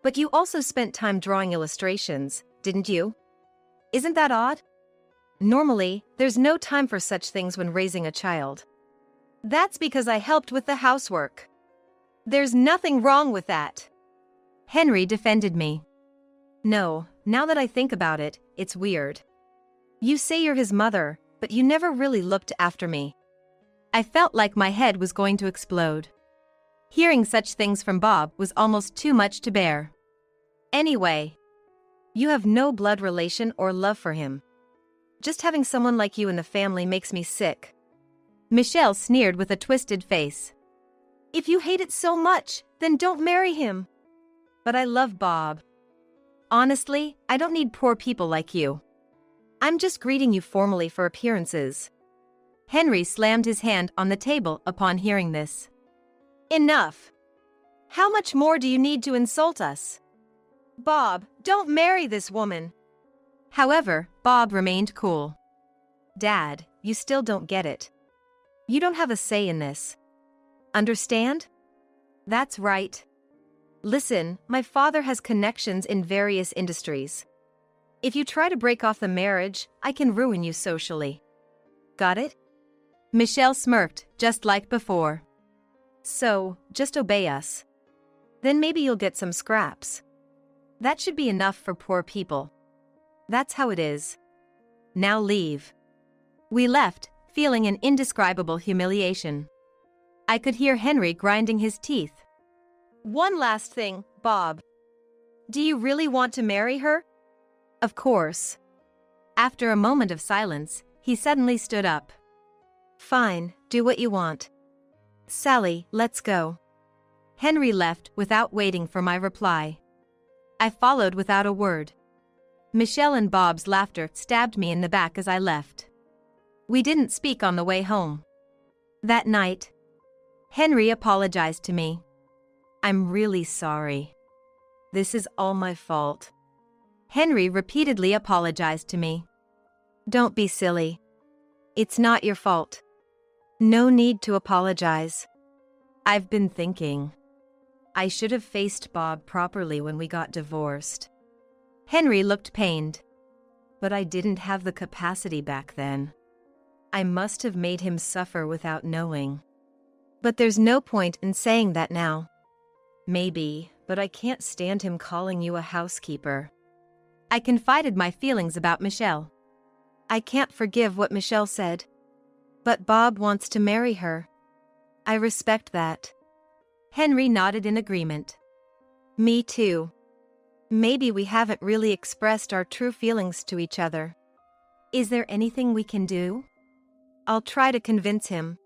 But you also spent time drawing illustrations, didn't you? Isn't that odd? Normally, there's no time for such things when raising a child. That's because I helped with the housework. There's nothing wrong with that. Henry defended me. No, now that I think about it, it's weird. You say you're his mother, but you never really looked after me. I felt like my head was going to explode. Hearing such things from Bob was almost too much to bear. Anyway, you have no blood relation or love for him. Just having someone like you in the family makes me sick. Michelle sneered with a twisted face. If you hate it so much, then don't marry him. But I love Bob. Honestly, I don't need poor people like you. I'm just greeting you formally for appearances. Henry slammed his hand on the table upon hearing this. Enough. How much more do you need to insult us? Bob, don't marry this woman. However, Bob remained cool. Dad, you still don't get it. You don't have a say in this. Understand? That's right. Listen, my father has connections in various industries. If you try to break off the marriage, I can ruin you socially. Got it? Michelle smirked, just like before. So, just obey us. Then maybe you'll get some scraps. That should be enough for poor people. That's how it is. Now leave. We left, feeling an indescribable humiliation. I could hear Henry grinding his teeth. One last thing, Bob. Do you really want to marry her? Of course. After a moment of silence, he suddenly stood up. Fine, do what you want. Sally, let's go. Henry left without waiting for my reply. I followed without a word. Michelle and Bob's laughter stabbed me in the back as I left. We didn't speak on the way home. That night, Henry apologized to me. I'm really sorry. This is all my fault. Henry repeatedly apologized to me. Don't be silly. It's not your fault. No need to apologize. I've been thinking. I should have faced Bob properly when we got divorced. Henry looked pained. But I didn't have the capacity back then. I must have made him suffer without knowing. But there's no point in saying that now. Maybe, but I can't stand him calling you a housekeeper. I confided my feelings about Michelle. I can't forgive what Michelle said. But Bob wants to marry her. I respect that. Henry nodded in agreement. Me too. Maybe we haven't really expressed our true feelings to each other. Is there anything we can do? I'll try to convince him.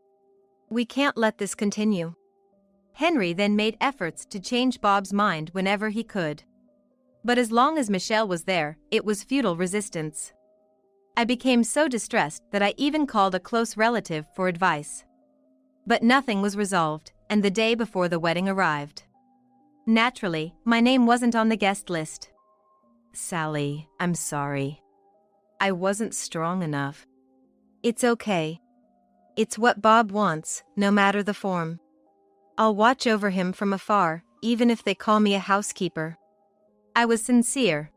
We can't let this continue. Henry then made efforts to change Bob's mind whenever he could. But as long as Michelle was there, it was futile resistance. I became so distressed that I even called a close relative for advice. But nothing was resolved, and the day before the wedding arrived. Naturally, my name wasn't on the guest list. Sally, I'm sorry. I wasn't strong enough. It's okay. It's what Bob wants, no matter the form. I'll watch over him from afar, even if they call me a housekeeper. I was sincere.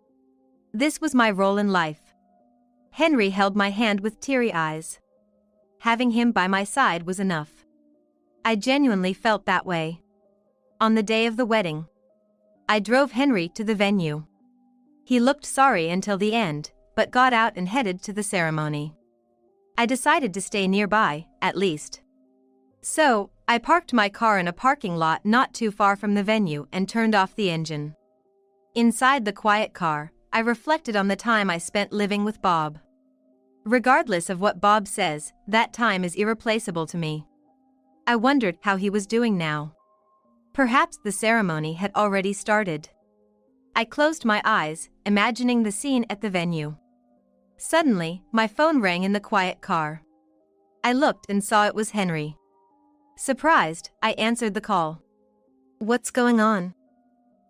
This was my role in life. Henry held my hand with teary eyes. Having him by my side was enough. I genuinely felt that way. On the day of the wedding, I drove Henry to the venue. He looked sorry until the end, but got out and headed to the ceremony. I decided to stay nearby, at least. So, I parked my car in a parking lot not too far from the venue and turned off the engine. Inside the quiet car, I reflected on the time I spent living with Bob. Regardless of what Bob says, that time is irreplaceable to me. I wondered how he was doing now. Perhaps the ceremony had already started. I closed my eyes, imagining the scene at the venue. Suddenly, my phone rang in the quiet car. I looked and saw it was Henry. Surprised, I answered the call. What's going on?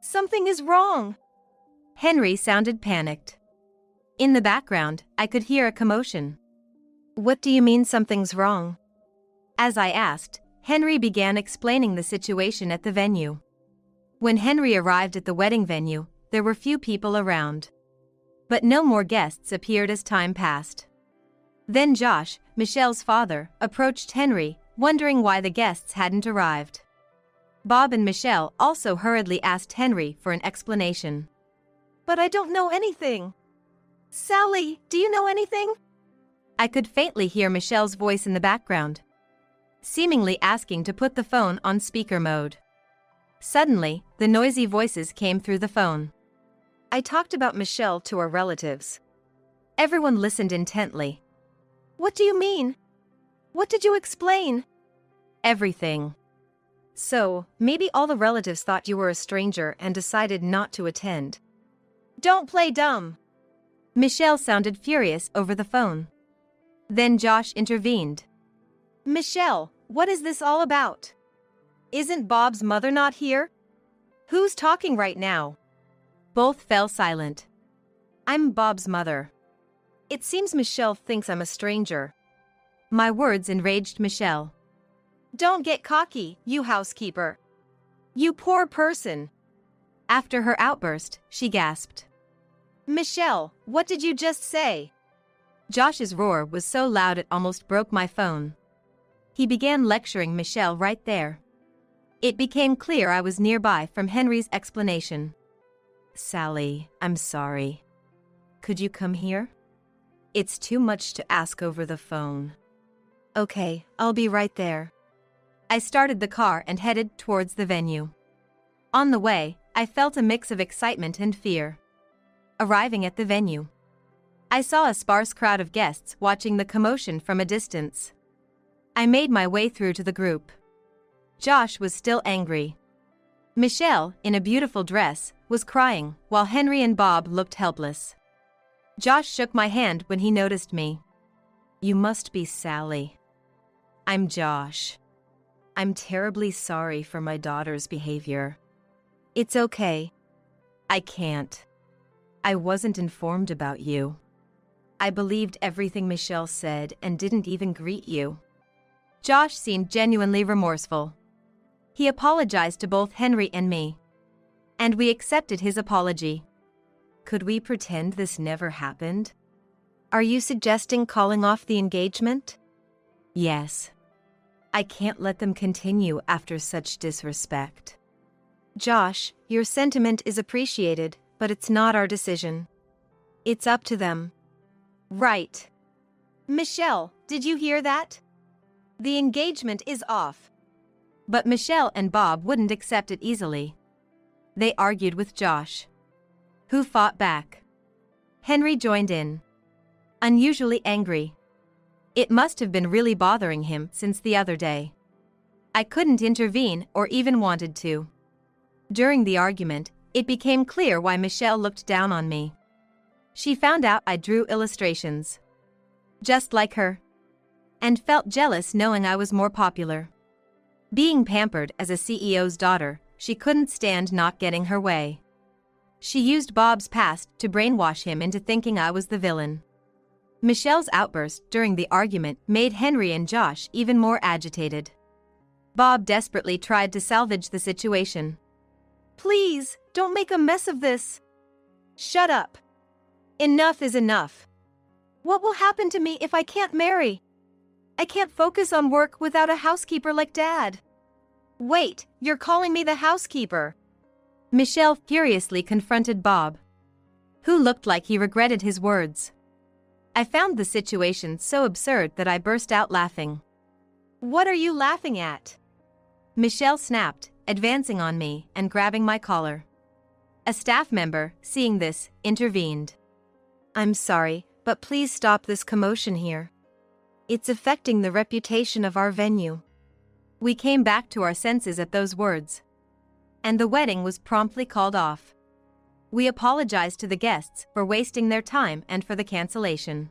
Something is wrong. Henry sounded panicked. In the background, I could hear a commotion. What do you mean something's wrong? As I asked, Henry began explaining the situation at the venue. When Henry arrived at the wedding venue, there were few people around. But no more guests appeared as time passed. Then Josh, Michelle's father, approached Henry, wondering why the guests hadn't arrived. Bob and Michelle also hurriedly asked Henry for an explanation. But I don't know anything. Sally, do you know anything? I could faintly hear Michelle's voice in the background, seemingly asking to put the phone on speaker mode. Suddenly, the noisy voices came through the phone. I talked about Michelle to our relatives. Everyone listened intently. What do you mean? What did you explain? Everything. So, maybe all the relatives thought you were a stranger and decided not to attend. Don't play dumb. Michelle sounded furious over the phone. Then Josh intervened. Michelle, what is this all about? Isn't Bob's mother not here? Who's talking right now? Both fell silent. I'm Bob's mother. It seems Michelle thinks I'm a stranger. My words enraged Michelle. Don't get cocky, you housekeeper. You poor person. After her outburst, she gasped. Michelle, what did you just say? Josh's roar was so loud it almost broke my phone. He began lecturing Michelle right there. It became clear I was nearby from Henry's explanation. Sally, I'm sorry. Could you come here? It's too much to ask over the phone. Okay, I'll be right there. I started the car and headed towards the venue. On the way, I felt a mix of excitement and fear. Arriving at the venue, I saw a sparse crowd of guests watching the commotion from a distance. I made my way through to the group. Josh was still angry. Michelle, in a beautiful dress, was crying, while Henry and Bob looked helpless. Josh shook my hand when he noticed me. You must be Sally. I'm Josh. I'm terribly sorry for my daughter's behavior. It's okay. I can't. I wasn't informed about you. I believed everything Michelle said and didn't even greet you. Josh seemed genuinely remorseful. He apologized to both Henry and me. And we accepted his apology. Could we pretend this never happened? Are you suggesting calling off the engagement? Yes. I can't let them continue after such disrespect. Josh, your sentiment is appreciated, but it's not our decision. It's up to them. Right. Michelle, did you hear that? The engagement is off. But Michelle and Bob wouldn't accept it easily. They argued with Josh, who fought back. Henry joined in, unusually angry. It must have been really bothering him since the other day. I couldn't intervene or even wanted to. During the argument, it became clear why Michelle looked down on me. She found out I drew illustrations, just like her, and felt jealous knowing I was more popular. Being pampered as a CEO's daughter, she couldn't stand not getting her way. She used Bob's past to brainwash him into thinking I was the villain. Michelle's outburst during the argument made Henry and Josh even more agitated. Bob desperately tried to salvage the situation. "Please, don't make a mess of this." "Shut up. Enough is enough. What will happen to me if I can't marry? I can't focus on work without a housekeeper like Dad." "Wait, you're calling me the housekeeper?" Michelle furiously confronted Bob, who looked like he regretted his words. I found the situation so absurd that I burst out laughing. "What are you laughing at?" Michelle snapped, advancing on me and grabbing my collar. A staff member, seeing this, intervened. "I'm sorry, but please stop this commotion here. It's affecting the reputation of our venue." We came back to our senses at those words, and the wedding was promptly called off. We apologized to the guests for wasting their time and for the cancellation.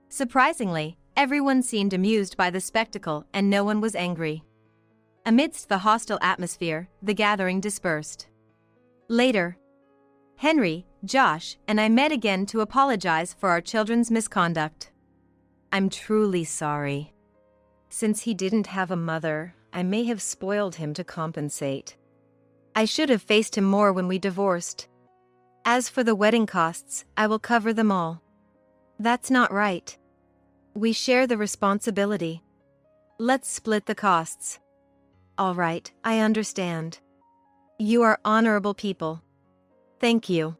Surprisingly, everyone seemed amused by the spectacle and no one was angry. Amidst the hostile atmosphere, the gathering dispersed. Later, Henry, Josh, and I met again to apologize for our children's misconduct. "I'm truly sorry. Since he didn't have a mother, I may have spoiled him to compensate. I should have faced him more when we divorced. As for the wedding costs, I will cover them all." "That's not right. We share the responsibility. Let's split the costs." "All right, I understand. You are honorable people. Thank you."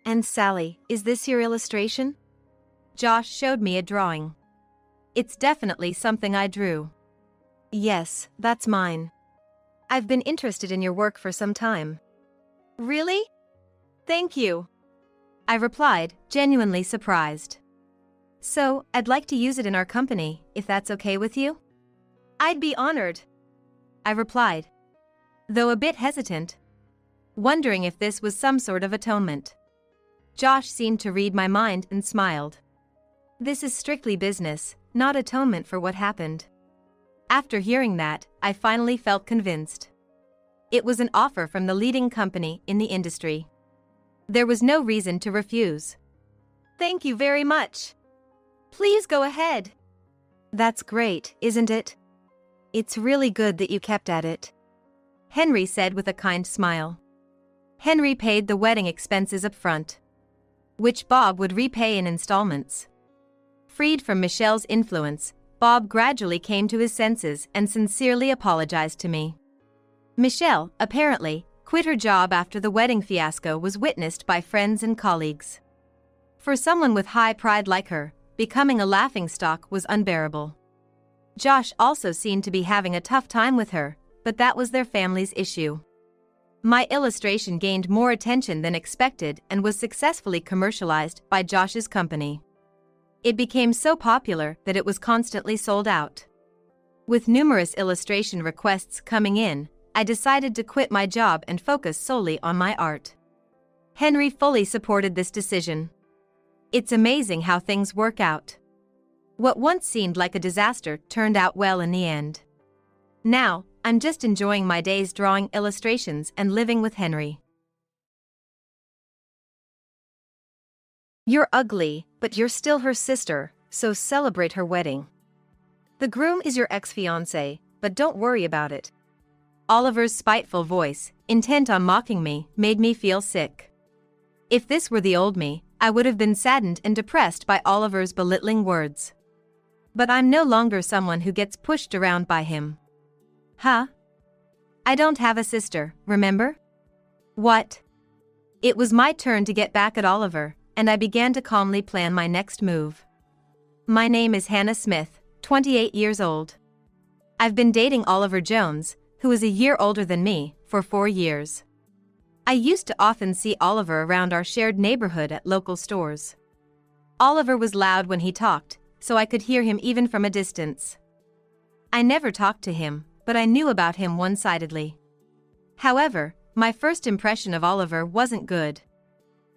"And Sally, is this your illustration?" Josh showed me a drawing. "It's definitely something I drew." "Yes, that's mine. I've been interested in your work for some time." "Really? Thank you," I replied, genuinely surprised. "So, I'd like to use it in our company, if that's okay with you?" "I'd be honored," I replied, though a bit hesitant, wondering if this was some sort of atonement. Josh seemed to read my mind and smiled. "This is strictly business, not atonement for what happened." After hearing that, I finally felt convinced. It was an offer from the leading company in the industry. There was no reason to refuse. "Thank you very much. Please go ahead." "That's great, isn't it? It's really good that you kept at it," Henry said with a kind smile. Henry paid the wedding expenses up front, which Bob would repay in installments. Freed from Michelle's influence, Bob gradually came to his senses and sincerely apologized to me. Michelle, apparently, quit her job after the wedding fiasco was witnessed by friends and colleagues. For someone with high pride like her, becoming a laughingstock was unbearable. Josh also seemed to be having a tough time with her, but that was their family's issue. My illustration gained more attention than expected and was successfully commercialized by Josh's company. It became so popular that it was constantly sold out. With numerous illustration requests coming in, I decided to quit my job and focus solely on my art. Henry fully supported this decision. It's amazing how things work out. What once seemed like a disaster turned out well in the end. Now, I'm just enjoying my days drawing illustrations and living with Henry. You're ugly, but you're still her sister, so celebrate her wedding. The groom is your ex-fiancé, but don't worry about it. Oliver's spiteful voice, intent on mocking me, made me feel sick. If this were the old me, I would have been saddened and depressed by Oliver's belittling words. But I'm no longer someone who gets pushed around by him. Huh? I don't have a sister, remember? What? It was my turn to get back at Oliver, and I began to calmly plan my next move. My name is Hannah Smith, 28 years old. I've been dating Oliver Jones, who is a year older than me, for 4 years. I used to often see Oliver around our shared neighborhood at local stores. Oliver was loud when he talked, so I could hear him even from a distance. I never talked to him, but I knew about him one-sidedly. However, my first impression of Oliver wasn't good.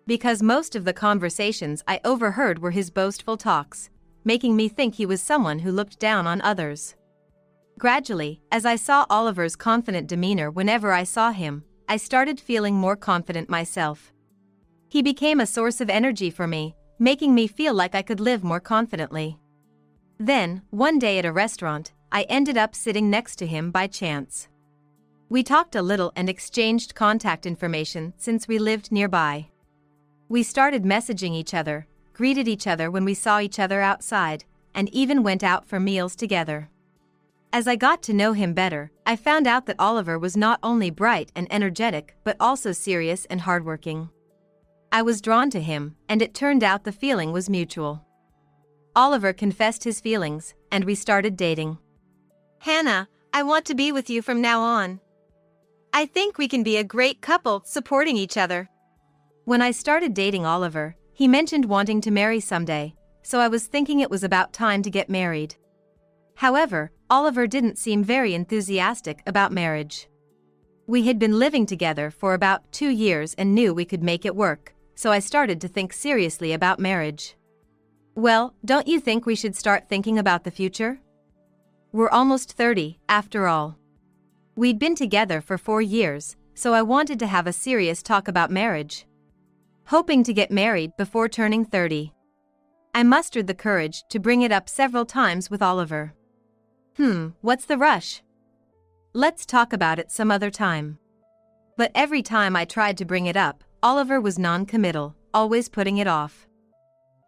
Because most of the conversations I overheard were his boastful talks, making me think he was someone who looked down on others. Gradually, as I saw Oliver's confident demeanor whenever I saw him, I started feeling more confident myself. He became a source of energy for me, making me feel like I could live more confidently. Then, one day at a restaurant, I ended up sitting next to him by chance. We talked a little and exchanged contact information since we lived nearby. We started messaging each other, greeted each other when we saw each other outside, and even went out for meals together. As I got to know him better, I found out that Oliver was not only bright and energetic but also serious and hardworking. I was drawn to him, and it turned out the feeling was mutual. Oliver confessed his feelings, and we started dating. Hannah, I want to be with you from now on. I think we can be a great couple supporting each other. When I started dating Oliver, he mentioned wanting to marry someday, so I was thinking it was about time to get married. However, Oliver didn't seem very enthusiastic about marriage. We had been living together for about 2 years and knew we could make it work, so I started to think seriously about marriage. Well, don't you think we should start thinking about the future? We're almost 30, after all. We'd been together for 4 years, so I wanted to have a serious talk about marriage. Hoping to get married before turning 30. I mustered the courage to bring it up several times with Oliver. What's the rush? Let's talk about it some other time. But every time I tried to bring it up, Oliver was non-committal, always putting it off.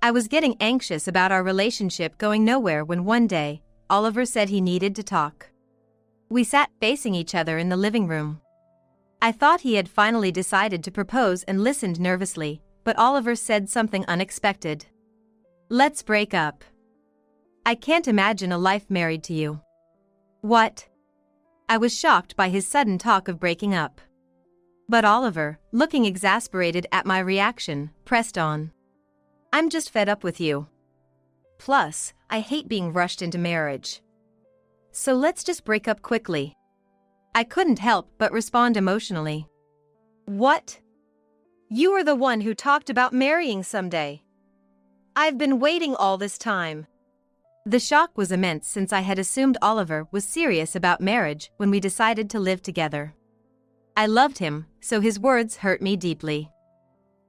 I was getting anxious about our relationship going nowhere when one day, Oliver said he needed to talk. We sat facing each other in the living room. I thought he had finally decided to propose and listened nervously, but Oliver said something unexpected. Let's break up. I can't imagine a life married to you. What? I was shocked by his sudden talk of breaking up. But Oliver, looking exasperated at my reaction, pressed on. I'm just fed up with you. Plus, I hate being rushed into marriage. So let's just break up quickly. I couldn't help but respond emotionally. What? You are the one who talked about marrying someday. I've been waiting all this time. The shock was immense since I had assumed Oliver was serious about marriage when we decided to live together. I loved him, so his words hurt me deeply.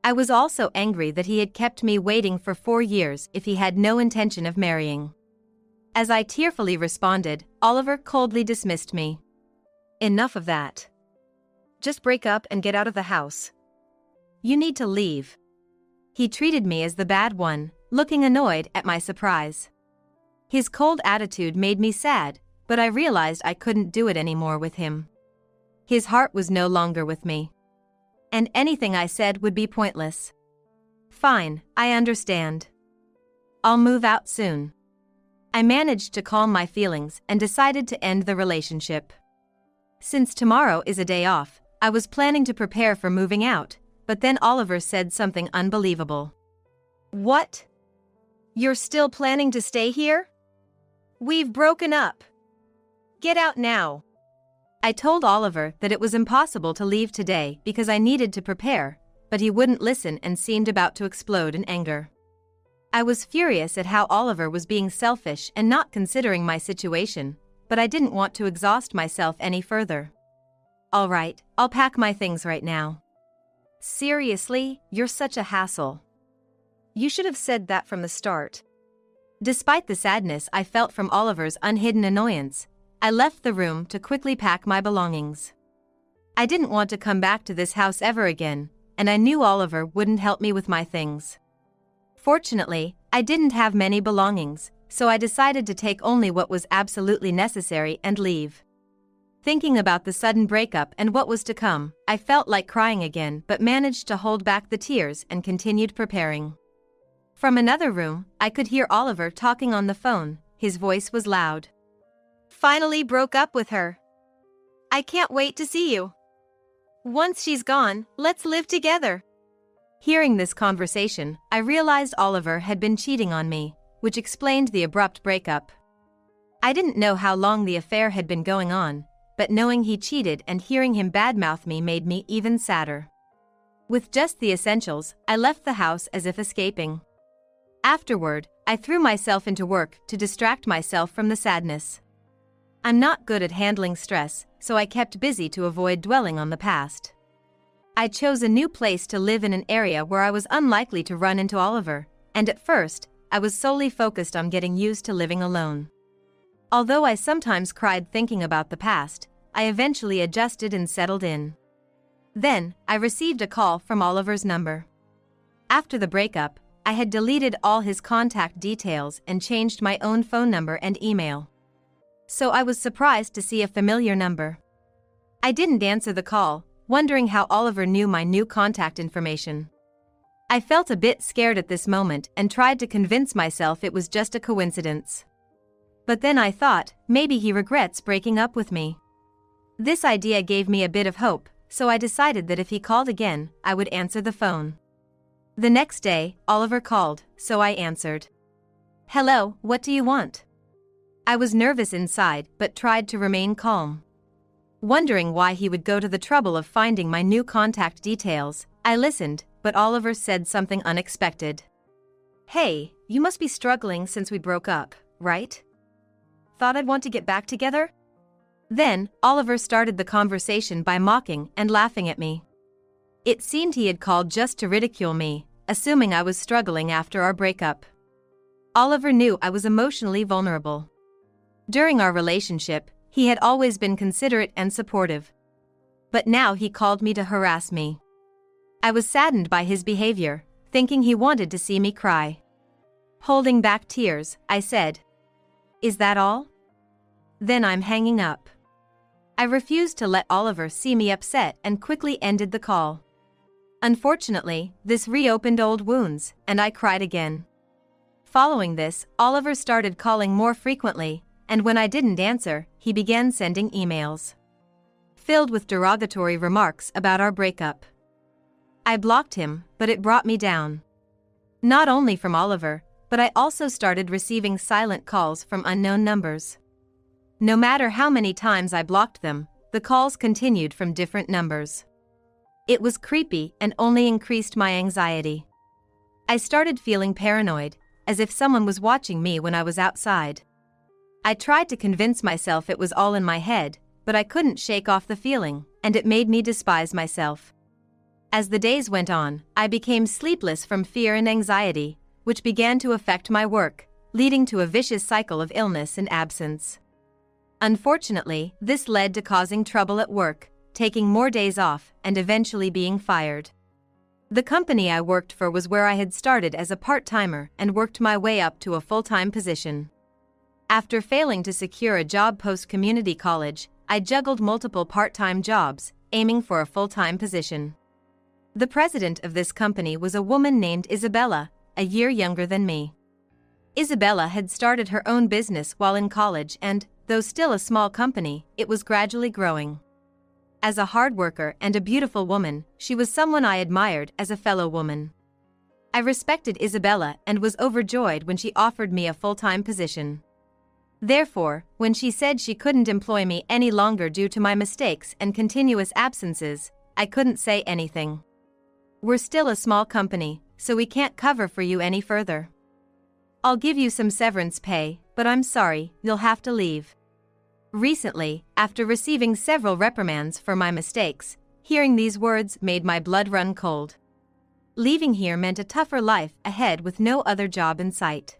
I was also angry that he had kept me waiting for 4 years if he had no intention of marrying. As I tearfully responded, Oliver coldly dismissed me. Enough of that. Just break up and get out of the house. You need to leave. He treated me as the bad one, looking annoyed at my surprise. His cold attitude made me sad, but I realized I couldn't do it anymore with him. His heart was no longer with me. And anything I said would be pointless. Fine, I understand. I'll move out soon. I managed to calm my feelings and decided to end the relationship. Since tomorrow is a day off, I was planning to prepare for moving out, but then Oliver said something unbelievable. What? You're still planning to stay here? We've broken up. Get out now. I told Oliver that it was impossible to leave today because I needed to prepare, but he wouldn't listen and seemed about to explode in anger. I was furious at how Oliver was being selfish and not considering my situation, but I didn't want to exhaust myself any further. All right, I'll pack my things right now. Seriously, you're such a hassle. You should have said that from the start. Despite the sadness I felt from Oliver's unhidden annoyance, I left the room to quickly pack my belongings. I didn't want to come back to this house ever again, and I knew Oliver wouldn't help me with my things. Fortunately, I didn't have many belongings, so I decided to take only what was absolutely necessary and leave. Thinking about the sudden breakup and what was to come, I felt like crying again but managed to hold back the tears and continued preparing. From another room, I could hear Oliver talking on the phone. His voice was loud. Finally broke up with her. I can't wait to see you. Once she's gone, let's live together. Hearing this conversation, I realized Oliver had been cheating on me, which explained the abrupt breakup. I didn't know how long the affair had been going on, but knowing he cheated and hearing him badmouth me made me even sadder. With just the essentials, I left the house as if escaping. Afterward, I threw myself into work to distract myself from the sadness. I'm not good at handling stress, so I kept busy to avoid dwelling on the past. I chose a new place to live in an area where I was unlikely to run into Oliver, and at first, I was solely focused on getting used to living alone. Although I sometimes cried thinking about the past, I eventually adjusted and settled in. Then, I received a call from Oliver's number. After the breakup, I had deleted all his contact details and changed my own phone number and email. So I was surprised to see a familiar number. I didn't answer the call, wondering how Oliver knew my new contact information. I felt a bit scared at this moment and tried to convince myself it was just a coincidence. But then I thought, maybe he regrets breaking up with me. This idea gave me a bit of hope, so I decided that if he called again, I would answer the phone. The next day, Oliver called, so I answered. "Hello, what do you want?" I was nervous inside but tried to remain calm. Wondering why he would go to the trouble of finding my new contact details, I listened, but Oliver said something unexpected. "Hey, you must be struggling since we broke up, right? Thought I'd want to get back together?" Then, Oliver started the conversation by mocking and laughing at me. It seemed he had called just to ridicule me, assuming I was struggling after our breakup. Oliver knew I was emotionally vulnerable. During our relationship, he had always been considerate and supportive. But now he called me to harass me. I was saddened by his behavior, thinking he wanted to see me cry. Holding back tears, I said, "Is that all? Then I'm hanging up." I refused to let Oliver see me upset and quickly ended the call. Unfortunately, this reopened old wounds, and I cried again. Following this, Oliver started calling more frequently, and when I didn't answer, he began sending emails filled with derogatory remarks about our breakup. I blocked him, but it brought me down. Not only from Oliver, but I also started receiving silent calls from unknown numbers. No matter how many times I blocked them, the calls continued from different numbers. It was creepy and only increased my anxiety. I started feeling paranoid, as if someone was watching me when I was outside. I tried to convince myself it was all in my head, but I couldn't shake off the feeling, and it made me despise myself. As the days went on, I became sleepless from fear and anxiety, which began to affect my work, leading to a vicious cycle of illness and absence. Unfortunately, this led to causing trouble at work, taking more days off, and eventually being fired. The company I worked for was where I had started as a part-timer and worked my way up to a full-time position. After failing to secure a job post-community college, I juggled multiple part-time jobs, aiming for a full-time position. The president of this company was a woman named Isabella, a year younger than me. Isabella had started her own business while in college and, though still a small company, it was gradually growing. As a hard worker and a beautiful woman, she was someone I admired as a fellow woman. I respected Isabella and was overjoyed when she offered me a full-time position. Therefore, when she said she couldn't employ me any longer due to my mistakes and continuous absences, I couldn't say anything. "We're still a small company, so we can't cover for you any further. I'll give you some severance pay, but I'm sorry, you'll have to leave." Recently, after receiving several reprimands for my mistakes, hearing these words made my blood run cold. Leaving here meant a tougher life ahead with no other job in sight.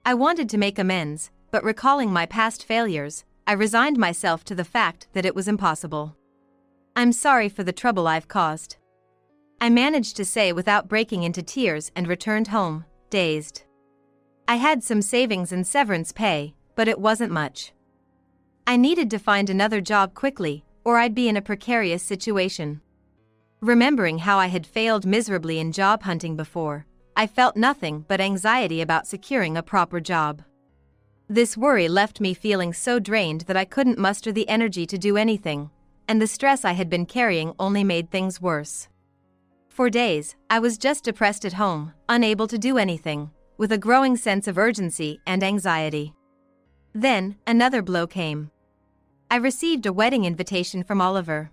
I wanted to make amends, but recalling my past failures, I resigned myself to the fact that it was impossible. "I'm sorry for the trouble I've caused," I managed to say without breaking into tears and returned home, dazed. I had some savings and severance pay, but it wasn't much. I needed to find another job quickly, or I'd be in a precarious situation. Remembering how I had failed miserably in job hunting before, I felt nothing but anxiety about securing a proper job. This worry left me feeling so drained that I couldn't muster the energy to do anything, and the stress I had been carrying only made things worse. For days, I was just depressed at home, unable to do anything, with a growing sense of urgency and anxiety. Then, another blow came. I received a wedding invitation from Oliver.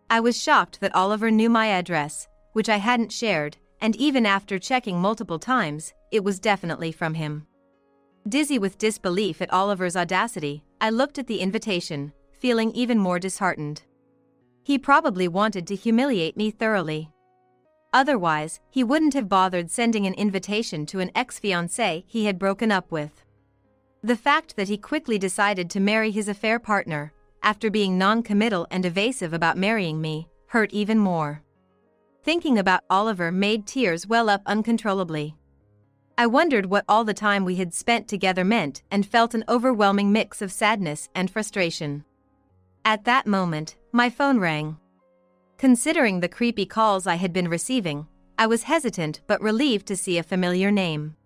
I was shocked that Oliver knew my address, which I hadn't shared, and even after checking multiple times, it was definitely from him. Dizzy with disbelief at Oliver's audacity, I looked at the invitation, feeling even more disheartened. He probably wanted to humiliate me thoroughly. Otherwise, he wouldn't have bothered sending an invitation to an ex-fiancé he had broken up with. The fact that he quickly decided to marry his affair partner, after being non-committal and evasive about marrying me, hurt even more. Thinking about Oliver made tears well up uncontrollably. I wondered what all the time we had spent together meant and felt an overwhelming mix of sadness and frustration. At that moment, my phone rang. Considering the creepy calls I had been receiving, I was hesitant but relieved to see a familiar name.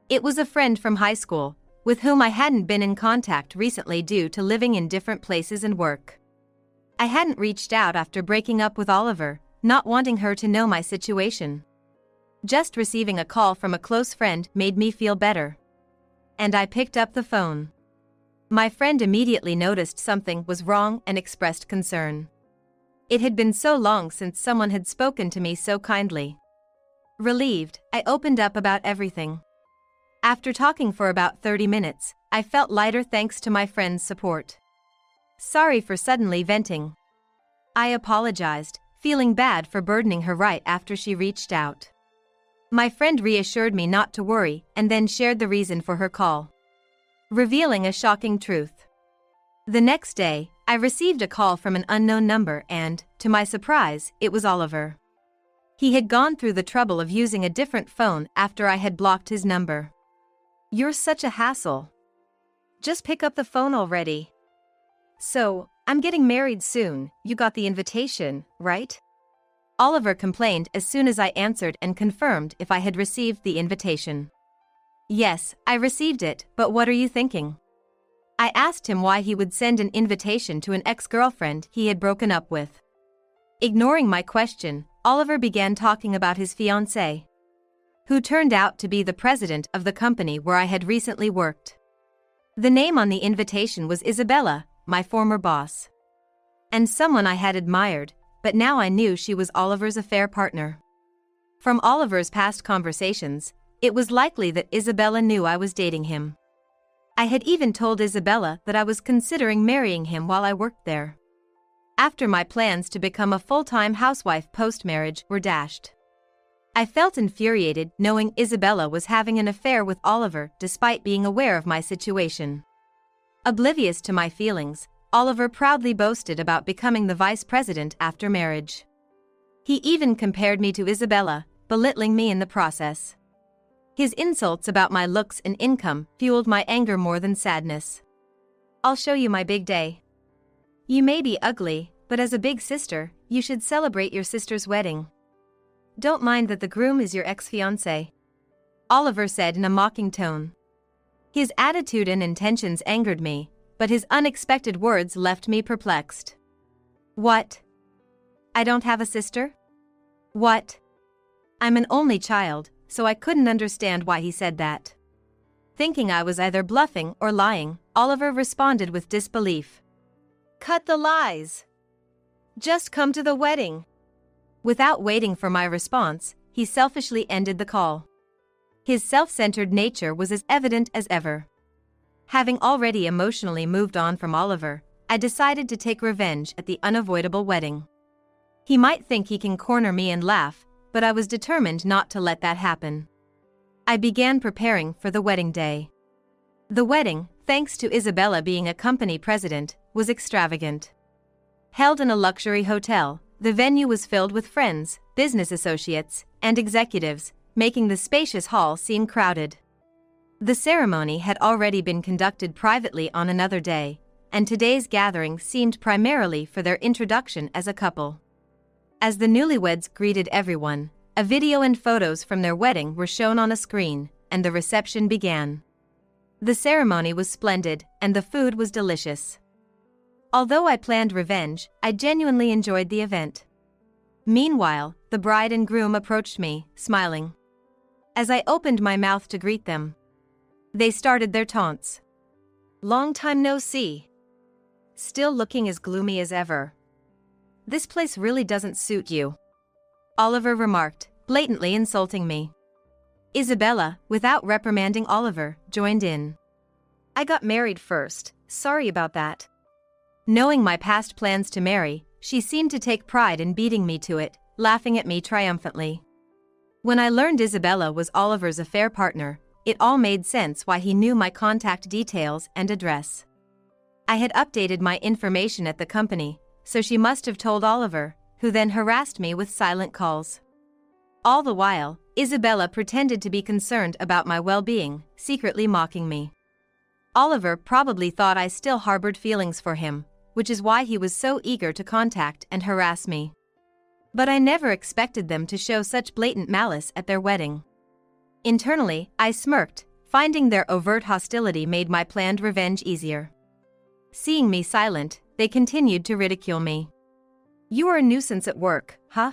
It was a friend from high school, with whom I hadn't been in contact recently due to living in different places and work. I hadn't reached out after breaking up with Oliver, not wanting her to know my situation. Just receiving a call from a close friend made me feel better. And I picked up the phone. My friend immediately noticed something was wrong and expressed concern. It had been so long since someone had spoken to me so kindly. Relieved, I opened up about everything. After talking for about 30 minutes, I felt lighter thanks to my friend's support. Sorry for suddenly venting. I apologized, feeling bad for burdening her right after she reached out. My friend reassured me not to worry and then shared the reason for her call, revealing a shocking truth. The next day, I received a call from an unknown number and, to my surprise, it was Oliver. He had gone through the trouble of using a different phone after I had blocked his number. You're such a hassle. Just pick up the phone already. So, I'm getting married soon, you got the invitation, right? Oliver complained as soon as I answered and confirmed if I had received the invitation. Yes, I received it, but what are you thinking? I asked him why he would send an invitation to an ex-girlfriend he had broken up with. Ignoring my question, Oliver began talking about his fiancé, who turned out to be the president of the company where I had recently worked. The name on the invitation was Isabella, my former boss, and someone I had admired, but now I knew she was Oliver's affair partner. From Oliver's past conversations, it was likely that Isabella knew I was dating him. I had even told Isabella that I was considering marrying him while I worked there. After my plans to become a full-time housewife post-marriage were dashed, I felt infuriated knowing Isabella was having an affair with Oliver despite being aware of my situation. Oblivious to my feelings, Oliver proudly boasted about becoming the vice president after marriage. He even compared me to Isabella, belittling me in the process. His insults about my looks and income fueled my anger more than sadness. I'll show you my big day. You may be ugly, but as a big sister, you should celebrate your sister's wedding. Don't mind that the groom is your ex-fiancé, Oliver said in a mocking tone. His attitude and intentions angered me, but his unexpected words left me perplexed. What? I don't have a sister? What? I'm an only child, so I couldn't understand why he said that. Thinking I was either bluffing or lying, Oliver responded with disbelief. Cut the lies. Just come to the wedding. Without waiting for my response, he selfishly ended the call. His self-centered nature was as evident as ever. Having already emotionally moved on from Oliver, I decided to take revenge at the unavoidable wedding. He might think he can corner me and laugh, but I was determined not to let that happen. I began preparing for the wedding day. The wedding, thanks to Isabella being a company president, was extravagant. Held in a luxury hotel, the venue was filled with friends, business associates, and executives, making the spacious hall seem crowded. The ceremony had already been conducted privately on another day, and today's gathering seemed primarily for their introduction as a couple. As the newlyweds greeted everyone, a video and photos from their wedding were shown on a screen, and the reception began. The ceremony was splendid, and the food was delicious. Although I planned revenge, I genuinely enjoyed the event. Meanwhile, the bride and groom approached me, smiling. As I opened my mouth to greet them, they started their taunts. Long time no see. Still looking as gloomy as ever. This place really doesn't suit you, Oliver remarked, blatantly insulting me. Isabella, without reprimanding Oliver, joined in. I got married first, sorry about that. Knowing my past plans to marry, she seemed to take pride in beating me to it, laughing at me triumphantly. When I learned Isabella was Oliver's affair partner, it all made sense why he knew my contact details and address. I had updated my information at the company, so she must have told Oliver, who then harassed me with silent calls. All the while, Isabella pretended to be concerned about my well-being, secretly mocking me. Oliver probably thought I still harbored feelings for him, which is why he was so eager to contact and harass me. But I never expected them to show such blatant malice at their wedding. Internally, I smirked, finding their overt hostility made my planned revenge easier. Seeing me silent, they continued to ridicule me. You are a nuisance at work, huh?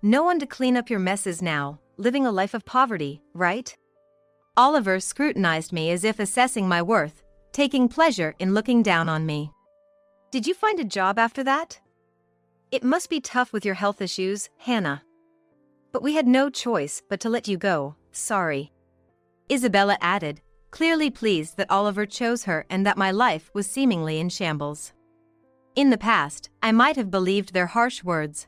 No one to clean up your messes now, living a life of poverty, right? Oliver scrutinized me as if assessing my worth, taking pleasure in looking down on me. Did you find a job after that? It must be tough with your health issues, Hannah. But we had no choice but to let you go, sorry. Isabella added, clearly pleased that Oliver chose her and that my life was seemingly in shambles. In the past, I might have believed their harsh words,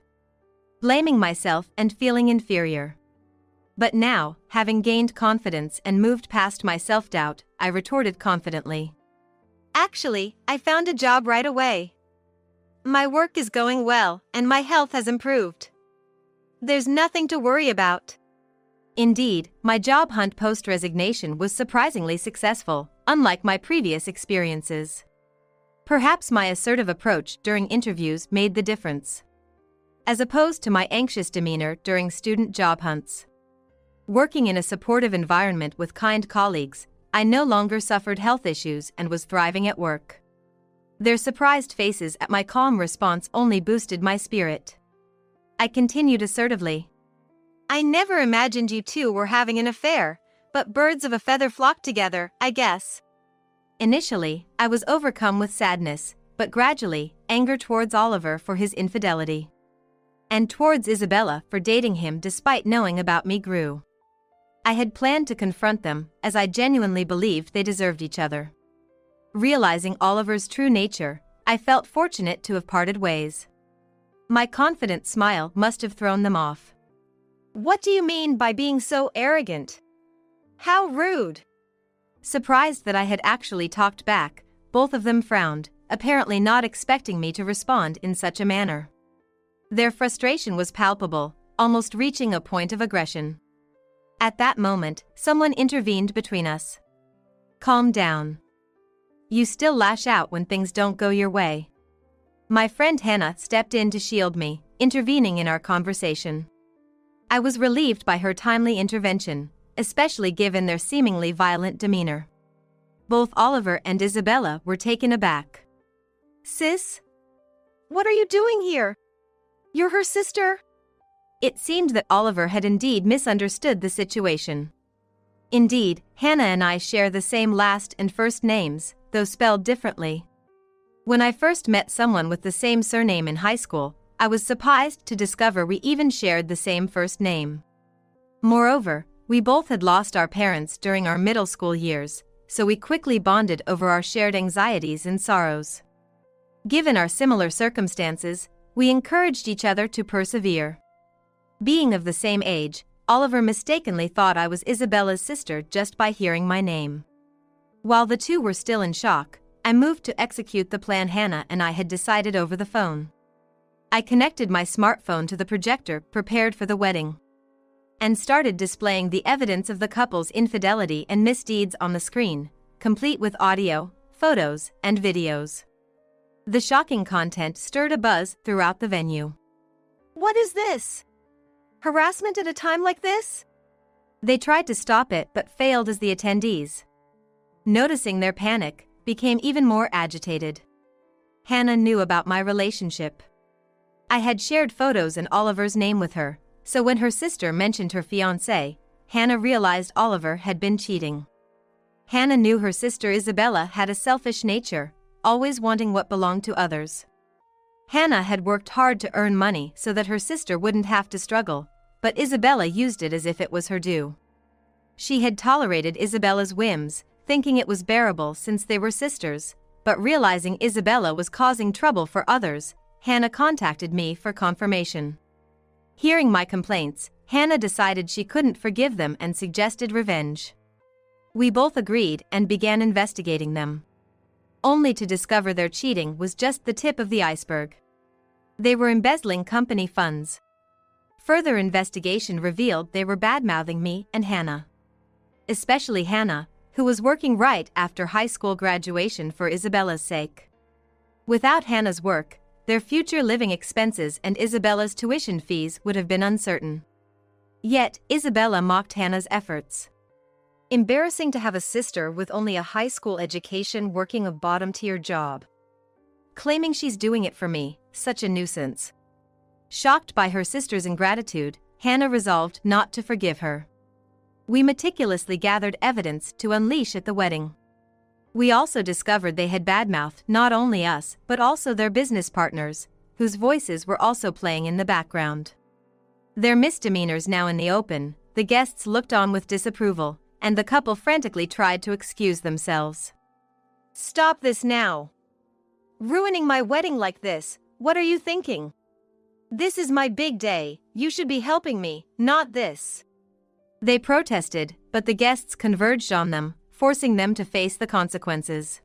blaming myself and feeling inferior. But now, having gained confidence and moved past my self-doubt, I retorted confidently. Actually, I found a job right away. My work is going well, and my health has improved. There's nothing to worry about. Indeed, my job hunt post-resignation was surprisingly successful, unlike my previous experiences. Perhaps my assertive approach during interviews made the difference, as opposed to my anxious demeanor during student job hunts. Working in a supportive environment with kind colleagues, I no longer suffered health issues and was thriving at work. Their surprised faces at my calm response only boosted my spirit. I continued assertively. I never imagined you two were having an affair, but birds of a feather flock together, I guess. Initially, I was overcome with sadness, but gradually, anger towards Oliver for his infidelity, and towards Isabella for dating him despite knowing about me grew. I had planned to confront them, as I genuinely believed they deserved each other. Realizing Oliver's true nature, I felt fortunate to have parted ways. My confident smile must have thrown them off. What do you mean by being so arrogant? How rude! Surprised that I had actually talked back, both of them frowned, apparently not expecting me to respond in such a manner. Their frustration was palpable, almost reaching a point of aggression. At that moment, someone intervened between us. Calm down. You still lash out when things don't go your way. My friend Hannah stepped in to shield me, intervening in our conversation. I was relieved by her timely intervention, especially given their seemingly violent demeanor. Both Oliver and Isabella were taken aback. Sis? What are you doing here? You're her sister? It seemed that Oliver had indeed misunderstood the situation. Indeed, Hannah and I share the same last and first names, though spelled differently. When I first met someone with the same surname in high school, I was surprised to discover we even shared the same first name. Moreover, we both had lost our parents during our middle school years, so we quickly bonded over our shared anxieties and sorrows. Given our similar circumstances, we encouraged each other to persevere. Being of the same age, Oliver mistakenly thought I was Isabella's sister just by hearing my name. While the two were still in shock, I moved to execute the plan Hannah and I had decided over the phone. I connected my smartphone to the projector prepared for the wedding, and started displaying the evidence of the couple's infidelity and misdeeds on the screen, complete with audio, photos, and videos. The shocking content stirred a buzz throughout the venue. What is this? Harassment at a time like this? They tried to stop it but failed as the attendees, noticing their panic, became even more agitated. Hannah knew about my relationship. I had shared photos and Oliver's name with her, so when her sister mentioned her fiancé, Hannah realized Oliver had been cheating. Hannah knew her sister Isabella had a selfish nature, always wanting what belonged to others. Hannah had worked hard to earn money so that her sister wouldn't have to struggle, but Isabella used it as if it was her due. She had tolerated Isabella's whims, thinking it was bearable since they were sisters, but realizing Isabella was causing trouble for others, Hannah contacted me for confirmation. Hearing my complaints, Hannah decided she couldn't forgive them and suggested revenge. We both agreed and began investigating them, only to discover their cheating was just the tip of the iceberg. They were embezzling company funds. Further investigation revealed they were bad-mouthing me and Hannah. Especially Hannah, who was working right after high school graduation for Isabella's sake. Without Hannah's work, their future living expenses and Isabella's tuition fees would have been uncertain. Yet, Isabella mocked Hannah's efforts. Embarrassing to have a sister with only a high school education working a bottom-tier job. Claiming she's doing it for me, such a nuisance. Shocked by her sister's ingratitude, Hannah resolved not to forgive her. We meticulously gathered evidence to unleash at the wedding. We also discovered they had badmouthed not only us but also their business partners, whose voices were also playing in the background. Their misdemeanors now in the open, the guests looked on with disapproval, and the couple frantically tried to excuse themselves. Stop this now! Ruining my wedding like this, what are you thinking? This is my big day, you should be helping me, not this. They protested, but the guests converged on them, forcing them to face the consequences.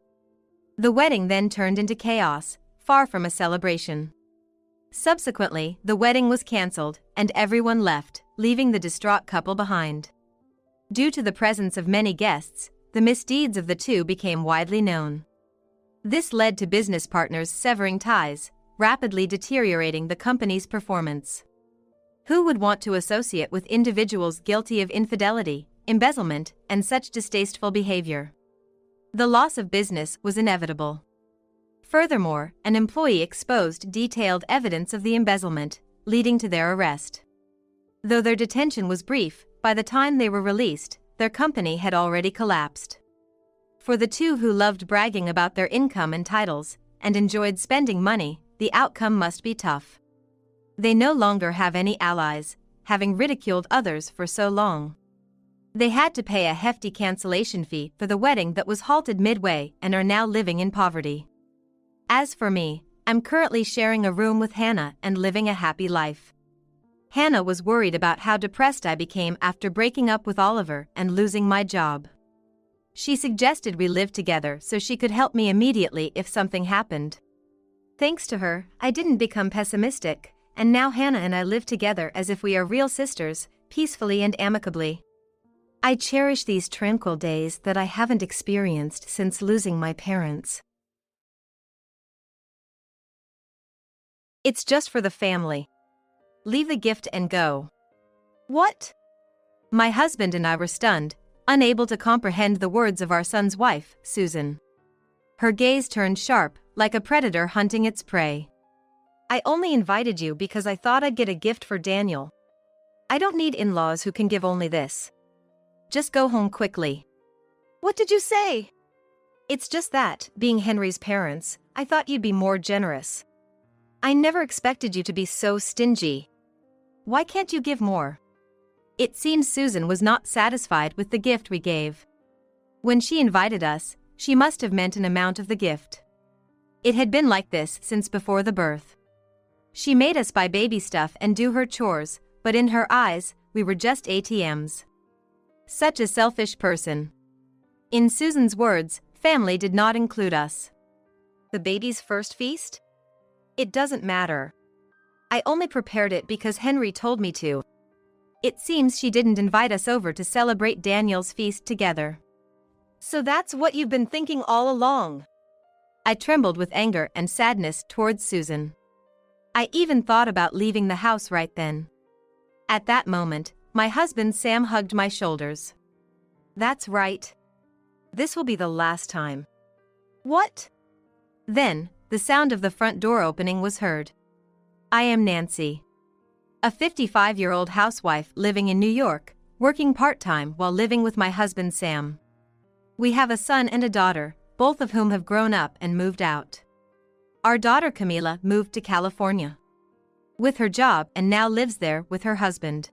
The wedding then turned into chaos, far from a celebration. Subsequently, the wedding was cancelled, and everyone left, leaving the distraught couple behind. Due to the presence of many guests, the misdeeds of the two became widely known. This led to business partners severing ties, rapidly deteriorating the company's performance. Who would want to associate with individuals guilty of infidelity, embezzlement, and such distasteful behavior? The loss of business was inevitable. Furthermore, an employee exposed detailed evidence of the embezzlement, leading to their arrest. Though their detention was brief, by the time they were released, their company had already collapsed. For the two who loved bragging about their income and titles, and enjoyed spending money, the outcome must be tough. They no longer have any allies, having ridiculed others for so long. They had to pay a hefty cancellation fee for the wedding that was halted midway and are now living in poverty. As for me, I'm currently sharing a room with Hannah and living a happy life. Hannah was worried about how depressed I became after breaking up with Oliver and losing my job. She suggested we live together so she could help me immediately if something happened. Thanks to her, I didn't become pessimistic, and now Hannah and I live together as if we are real sisters, peacefully and amicably. I cherish these tranquil days that I haven't experienced since losing my parents. It's just for the family. Leave the gift and go. What? My husband and I were stunned, unable to comprehend the words of our son's wife, Susan. Her gaze turned sharp, like a predator hunting its prey. I only invited you because I thought I'd get a gift for Daniel. I don't need in-laws who can give only this. Just go home quickly. What did you say? It's just that, being Henry's parents, I thought you'd be more generous. I never expected you to be so stingy. Why can't you give more? It seems Susan was not satisfied with the gift we gave. When she invited us, she must have meant an amount of the gift. It had been like this since before the birth. She made us buy baby stuff and do her chores, but in her eyes, we were just ATMs. Such a selfish person. In Susan's words, family did not include us. The baby's first feast? It doesn't matter. I only prepared it because Henry told me to. It seems she didn't invite us over to celebrate Daniel's feast together. So that's what you've been thinking all along. I trembled with anger and sadness towards Susan. I even thought about leaving the house right then. At that moment, my husband Sam hugged my shoulders. That's right. This will be the last time. What? Then, the sound of the front door opening was heard. I am Nancy, a 55-year-old housewife living in New York, working part-time while living with my husband Sam. We have a son and a daughter, both of whom have grown up and moved out. Our daughter Camila moved to California with her job and now lives there with her husband.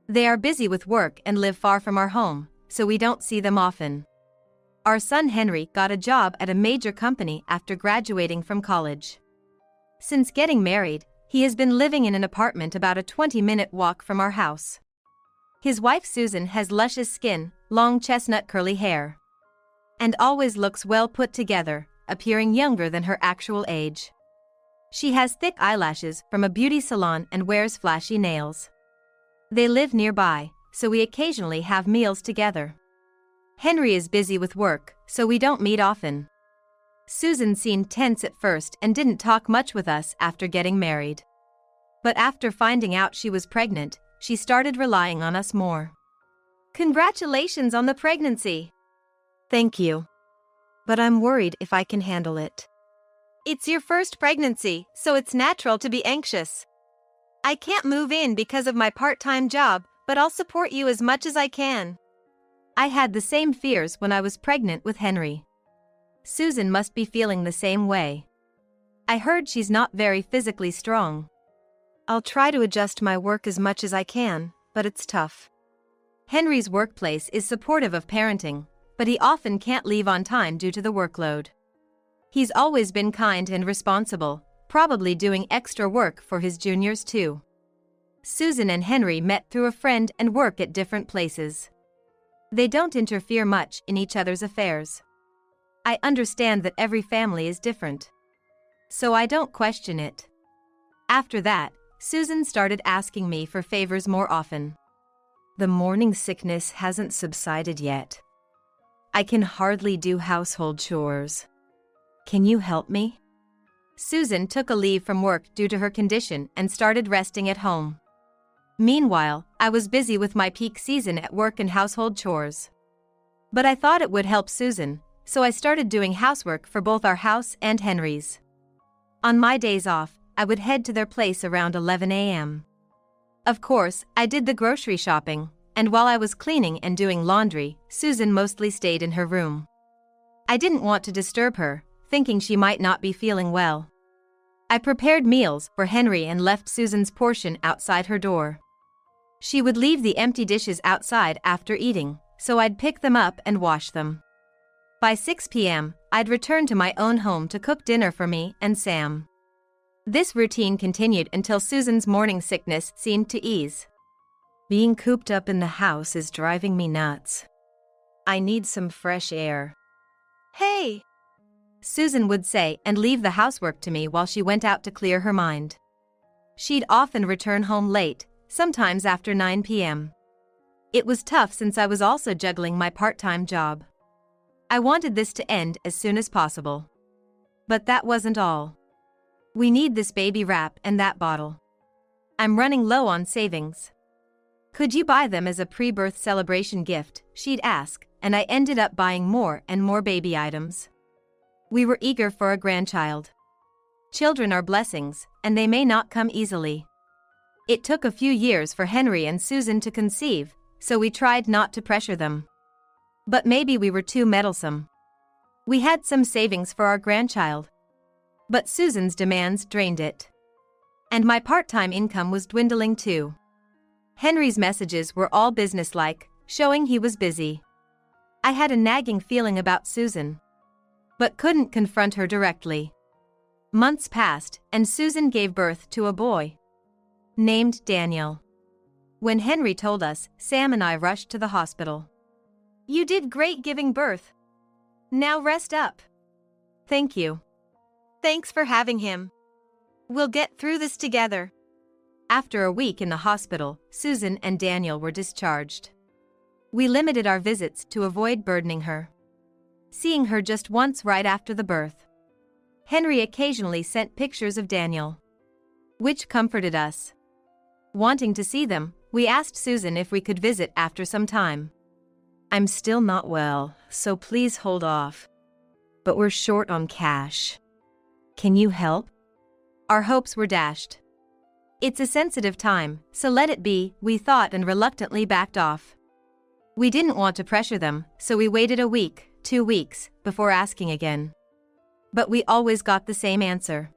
They are busy with work and live far from our home, so we don't see them often. Our son Henry got a job at a major company after graduating from college. Since getting married, he has been living in an apartment about a 20-minute walk from our house. His wife Susan has luscious skin, long chestnut curly hair, and always looks well put together, appearing younger than her actual age. She has thick eyelashes from a beauty salon and wears flashy nails. They live nearby, so we occasionally have meals together. Henry is busy with work, so we don't meet often. Susan seemed tense at first and didn't talk much with us after getting married. But after finding out she was pregnant, she started relying on us more. Congratulations on the pregnancy. Thank you. But I'm worried if I can handle it. It's your first pregnancy, so it's natural to be anxious. I can't move in because of my part-time job, but I'll support you as much as I can. I had the same fears when I was pregnant with Henry. Susan must be feeling the same way. I heard she's not very physically strong. I'll try to adjust my work as much as I can, but it's tough. Henry's workplace is supportive of parenting, but he often can't leave on time due to the workload. He's always been kind and responsible, probably doing extra work for his juniors too. Susan and Henry met through a friend and work at different places. They don't interfere much in each other's affairs. I understand that every family is different, so I don't question it. After that, Susan started asking me for favors more often. The morning sickness hasn't subsided yet. I can hardly do household chores. Can you help me? Susan took a leave from work due to her condition and started resting at home. Meanwhile, I was busy with my peak season at work and household chores. But I thought it would help Susan, so I started doing housework for both our house and Henry's. On my days off, I would head to their place around 11 a.m. Of course, I did the grocery shopping, and while I was cleaning and doing laundry, Susan mostly stayed in her room. I didn't want to disturb her, thinking she might not be feeling well. I prepared meals for Henry and left Susan's portion outside her door. She would leave the empty dishes outside after eating, so I'd pick them up and wash them. By 6 p.m., I'd return to my own home to cook dinner for me and Sam. This routine continued until Susan's morning sickness seemed to ease. Being cooped up in the house is driving me nuts. I need some fresh air. Hey! Susan would say and leave the housework to me while she went out to clear her mind. She'd often return home late, sometimes after 9 p.m. It was tough since I was also juggling my part-time job. I wanted this to end as soon as possible. But that wasn't all. We need this baby wrap and that bottle. I'm running low on savings. Could you buy them as a pre-birth celebration gift? She'd ask, and I ended up buying more and more baby items. We were eager for a grandchild. Children are blessings, and they may not come easily. It took a few years for Henry and Susan to conceive, so we tried not to pressure them. But maybe we were too meddlesome. We had some savings for our grandchild, but Susan's demands drained it. And my part-time income was dwindling too. Henry's messages were all businesslike, showing he was busy. I had a nagging feeling about Susan, but couldn't confront her directly. Months passed, and Susan gave birth to a boy named Daniel. When Henry told us, Sam and I rushed to the hospital. You did great giving birth. Now rest up. Thank you. Thanks for having him. We'll get through this together. After a week in the hospital, Susan and Daniel were discharged. We limited our visits to avoid burdening her, seeing her just once right after the birth. Henry occasionally sent pictures of Daniel, which comforted us. Wanting to see them, we asked Susan if we could visit after some time. I'm still not well, so please hold off. But we're short on cash. Can you help? Our hopes were dashed. It's a sensitive time, so let it be, we thought, and reluctantly backed off. We didn't want to pressure them, so we waited a week, 2 weeks, before asking again. But we always got the same answer.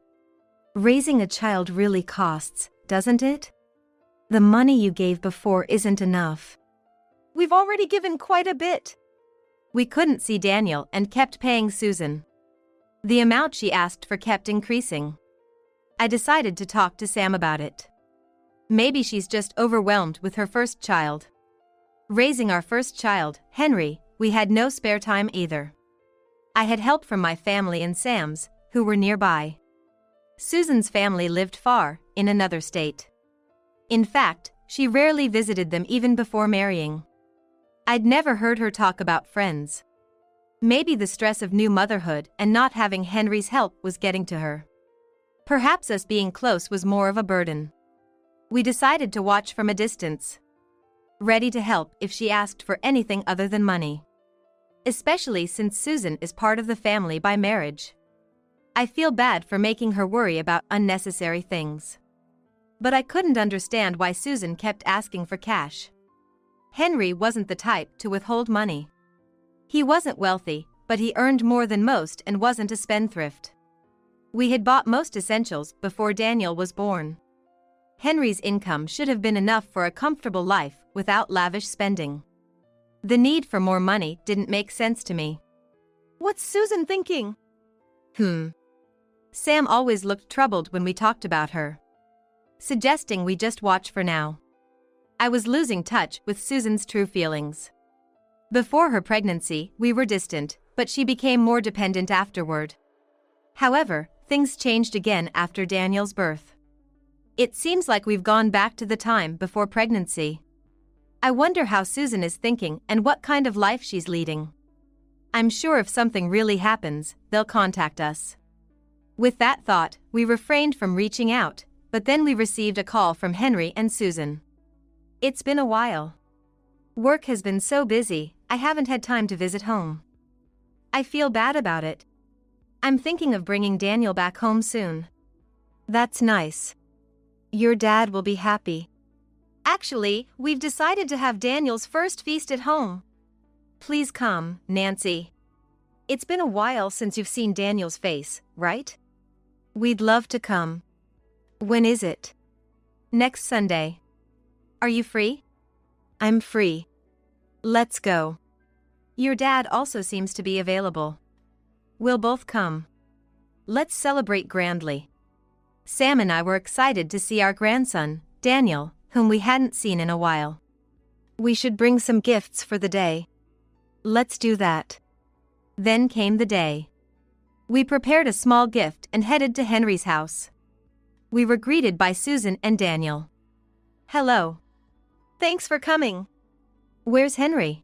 Raising a child really costs, doesn't it? The money you gave before isn't enough. We've already given quite a bit. We couldn't see Daniel and kept paying Susan. The amount she asked for kept increasing. I decided to talk to Sam about it. Maybe she's just overwhelmed with her first child. Raising our first child, Henry, we had no spare time either. I had help from my family and Sam's, who were nearby. Susan's family lived far, in another state. In fact, she rarely visited them even before marrying. I'd never heard her talk about friends. Maybe the stress of new motherhood and not having Henry's help was getting to her. Perhaps us being close was more of a burden. We decided to watch from a distance, ready to help if she asked for anything other than money. Especially since Susan is part of the family by marriage. I feel bad for making her worry about unnecessary things. But I couldn't understand why Susan kept asking for cash. Henry wasn't the type to withhold money. He wasn't wealthy, but he earned more than most and wasn't a spendthrift. We had bought most essentials before Daniel was born. Henry's income should have been enough for a comfortable life without lavish spending. The need for more money didn't make sense to me. What's Susan thinking? Sam always looked troubled when we talked about her, suggesting we just watch for now. I was losing touch with Susan's true feelings. Before her pregnancy, we were distant, but she became more dependent afterward. However, things changed again after Daniel's birth. It seems like we've gone back to the time before pregnancy. I wonder how Susan is thinking and what kind of life she's leading. I'm sure if something really happens, they'll contact us. With that thought, we refrained from reaching out, but then we received a call from Henry and Susan. It's been a while. Work has been so busy, I haven't had time to visit home. I feel bad about it. I'm thinking of bringing Daniel back home soon. That's nice. Your dad will be happy. Actually, we've decided to have Daniel's first feast at home. Please come, Nancy. It's been a while since you've seen Daniel's face, right? We'd love to come. When is it? Next Sunday. Are you free? I'm free. Let's go. Your dad also seems to be available. We'll both come. Let's celebrate grandly. Sam and I were excited to see our grandson, Daniel, whom we hadn't seen in a while. We should bring some gifts for the day. Let's do that. Then came the day. We prepared a small gift and headed to Henry's house. We were greeted by Susan and Daniel. Hello. Thanks for coming. Where's Henry?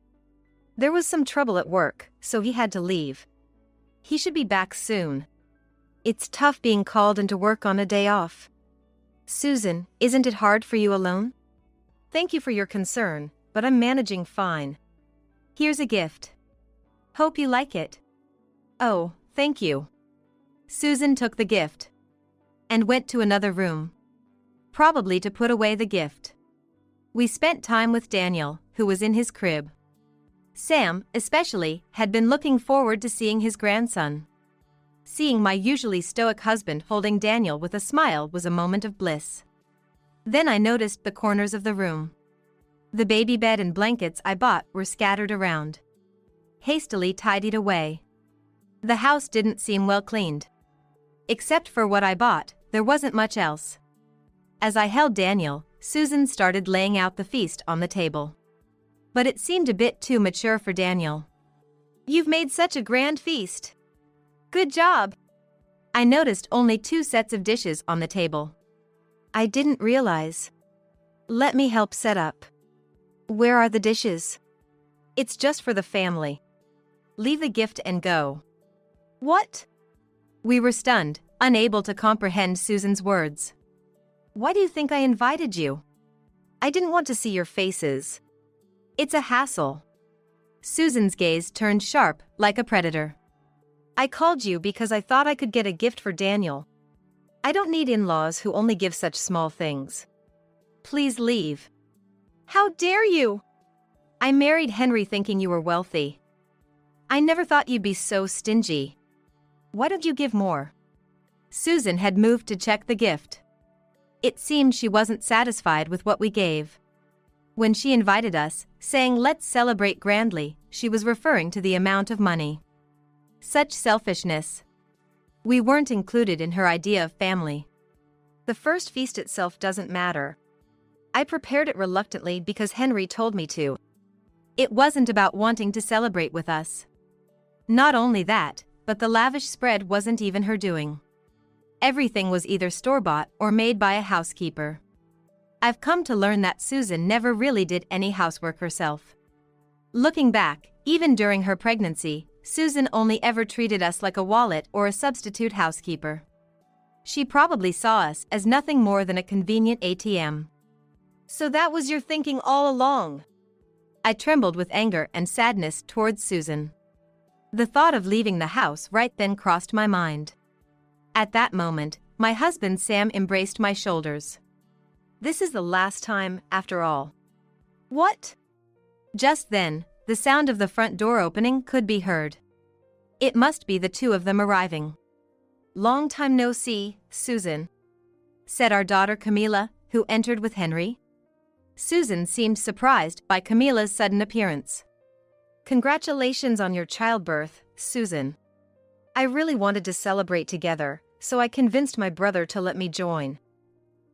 There was some trouble at work, so he had to leave. He should be back soon. It's tough being called into work on a day off. Susan, isn't it hard for you alone? Thank you for your concern, but I'm managing fine. Here's a gift. Hope you like it. Oh, thank you. Susan took the gift and went to another room, probably to put away the gift. We spent time with Daniel, who was in his crib. Sam, especially, had been looking forward to seeing his grandson. Seeing my usually stoic husband holding Daniel with a smile was a moment of bliss. Then I noticed the corners of the room. The baby bed and blankets I bought were scattered around, hastily tidied away. The house didn't seem well cleaned. Except for what I bought, there wasn't much else. As I held Daniel, Susan started laying out the feast on the table. But it seemed a bit too mature for Daniel. You've made such a grand feast. Good job. I noticed only 2 sets of dishes on the table. I didn't realize. Let me help set up. Where are the dishes? It's just for the family. Leave the gift and go. What? We were stunned, unable to comprehend Susan's words. Why do you think I invited you? I didn't want to see your faces. It's a hassle. Susan's gaze turned sharp, like a predator. I called you because I thought I could get a gift for Daniel. I don't need in-laws who only give such small things. Please leave. How dare you? I married Henry thinking you were wealthy. I never thought you'd be so stingy. Why don't you give more? Susan had moved to check the gift. It seemed she wasn't satisfied with what we gave. When she invited us, saying let's celebrate grandly, she was referring to the amount of money. Such selfishness. We weren't included in her idea of family. The first feast itself doesn't matter. I prepared it reluctantly because Henry told me to. It wasn't about wanting to celebrate with us. Not only that, but the lavish spread wasn't even her doing. Everything was either store-bought or made by a housekeeper. I've come to learn that Susan never really did any housework herself. Looking back, even during her pregnancy, Susan only ever treated us like a wallet or a substitute housekeeper. She probably saw us as nothing more than a convenient ATM. So that was your thinking all along? I trembled with anger and sadness towards Susan. The thought of leaving the house right then crossed my mind. At that moment, my husband Sam embraced my shoulders. This is the last time, after all. What? Just then, the sound of the front door opening could be heard. It must be the two of them arriving. Long time no see, Susan, said our daughter Camila, who entered with Henry. Susan seemed surprised by Camila's sudden appearance. Congratulations on your childbirth, Susan. I really wanted to celebrate together, so I convinced my brother to let me join.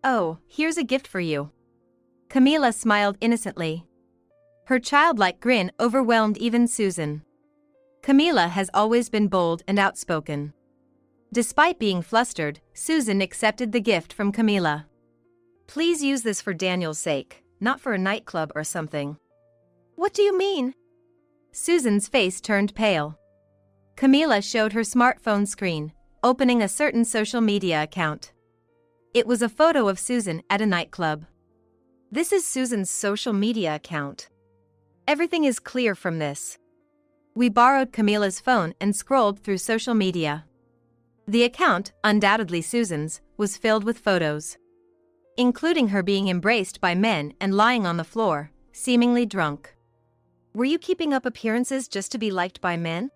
Oh, here's a gift for you. Camila smiled innocently. Her childlike grin overwhelmed even Susan. Camila has always been bold and outspoken. Despite being flustered, Susan accepted the gift from Camila. Please use this for Daniel's sake, not for a nightclub or something. What do you mean? Susan's face turned pale. Camila showed her smartphone screen, opening a certain social media account. It was a photo of Susan at a nightclub. This is Susan's social media account. Everything is clear from this. We borrowed Camila's phone and scrolled through social media. The account, undoubtedly Susan's, was filled with photos, including her being embraced by men and lying on the floor, seemingly drunk. Were you keeping up appearances just to be liked by men?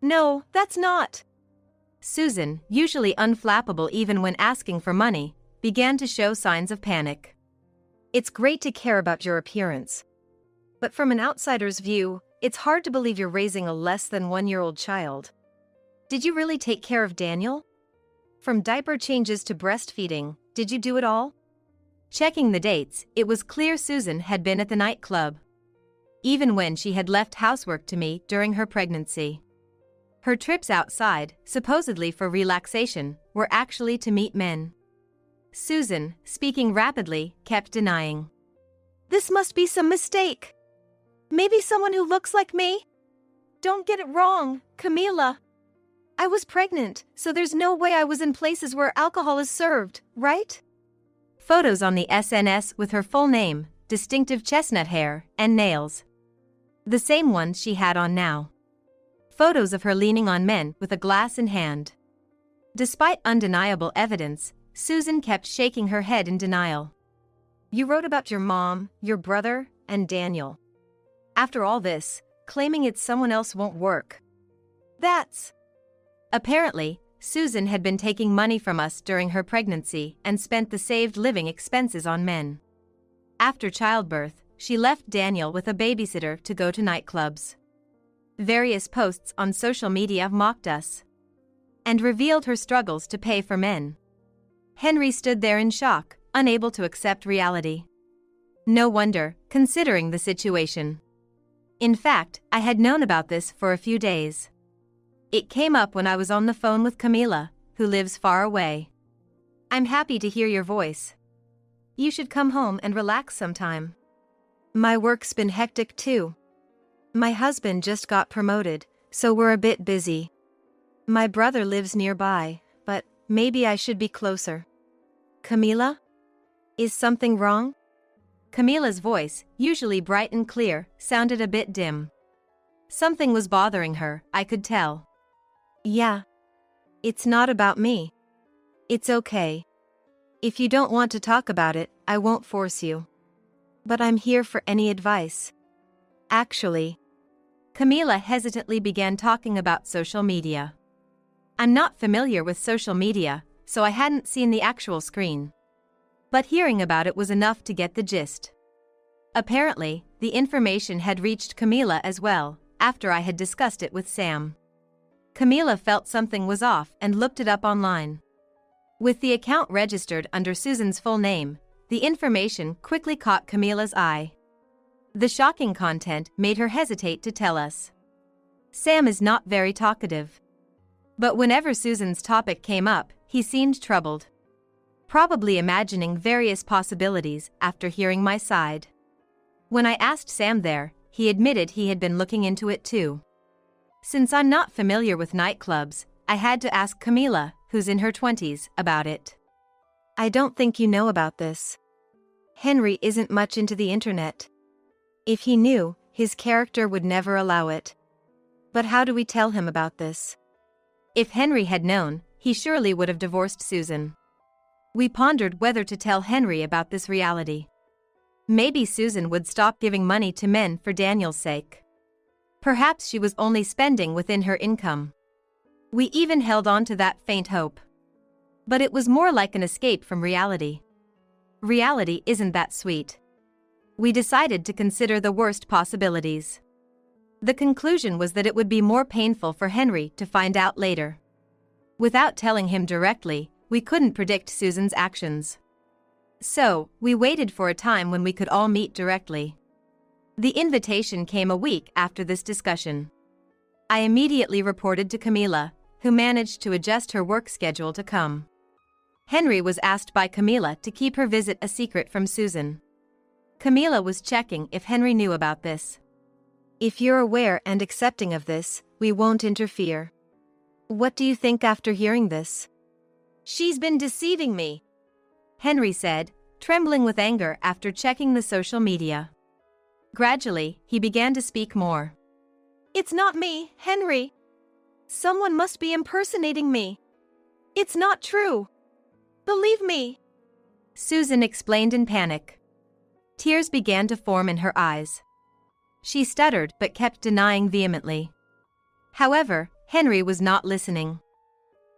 No, that's not. Susan, usually unflappable even when asking for money, began to show signs of panic. It's great to care about your appearance. But from an outsider's view, it's hard to believe you're raising a less than 1-year-old child. Did you really take care of Daniel? From diaper changes to breastfeeding, did you do it all? Checking the dates, it was clear Susan had been at the nightclub, even when she had left housework to me during her pregnancy. Her trips outside, supposedly for relaxation, were actually to meet men. Susan, speaking rapidly, kept denying. This must be some mistake. Maybe someone who looks like me? Don't get it wrong, Camila. I was pregnant, so there's no way I was in places where alcohol is served, right? Photos on the SNS with her full name, distinctive chestnut hair, and nails. The same ones she had on now. Photos of her leaning on men with a glass in hand. Despite undeniable evidence, Susan kept shaking her head in denial. You wrote about your mom, your brother, and Daniel. After all this, claiming it's someone else won't work. That's... Apparently, Susan had been taking money from us during her pregnancy and spent the saved living expenses on men. After childbirth, she left Daniel with a babysitter to go to nightclubs. Various posts on social media mocked us and revealed her struggles to pay for men. Henry stood there in shock, unable to accept reality. No wonder, considering the situation. In fact, I had known about this for a few days. It came up when I was on the phone with Camila, who lives far away. I'm happy to hear your voice. You should come home and relax sometime. My work's been hectic too. My husband just got promoted, so we're a bit busy. My brother lives nearby, but maybe I should be closer. Camila? Is something wrong? Camila's voice, usually bright and clear, sounded a bit dim. Something was bothering her, I could tell. Yeah. It's not about me. It's okay. If you don't want to talk about it, I won't force you. But I'm here for any advice. Actually, Camila hesitantly began talking about social media. I'm not familiar with social media, so I hadn't seen the actual screen. But hearing about it was enough to get the gist. Apparently, the information had reached Camila as well, after I had discussed it with Sam. Camila felt something was off and looked it up online. With the account registered under Susan's full name, the information quickly caught Camila's eye. The shocking content made her hesitate to tell us. Sam is not very talkative. But whenever Susan's topic came up, he seemed troubled. Probably imagining various possibilities after hearing my side. When I asked Sam there, he admitted he had been looking into it too. Since I'm not familiar with nightclubs, I had to ask Camila, who's in her 20s, about it. I don't think you know about this. Henry isn't much into the internet. If he knew, his character would never allow it. But how do we tell him about this? If Henry had known, he surely would have divorced Susan. We pondered whether to tell Henry about this reality. Maybe Susan would stop giving money to men for Daniel's sake. Perhaps she was only spending within her income. We even held on to that faint hope. But it was more like an escape from reality. Reality isn't that sweet. We decided to consider the worst possibilities. The conclusion was that it would be more painful for Henry to find out later. Without telling him directly, we couldn't predict Susan's actions. So, we waited for a time when we could all meet directly. The invitation came a week after this discussion. I immediately reported to Camila, who managed to adjust her work schedule to come. Henry was asked by Camila to keep her visit a secret from Susan. Camila was checking if Henry knew about this. If you're aware and accepting of this, we won't interfere. What do you think after hearing this? She's been deceiving me, Henry said, trembling with anger after checking the social media. Gradually, he began to speak more. It's not me, Henry. Someone must be impersonating me. It's not true. Believe me. Susan explained in panic. Tears began to form in her eyes. She stuttered but kept denying vehemently. However, Henry was not listening.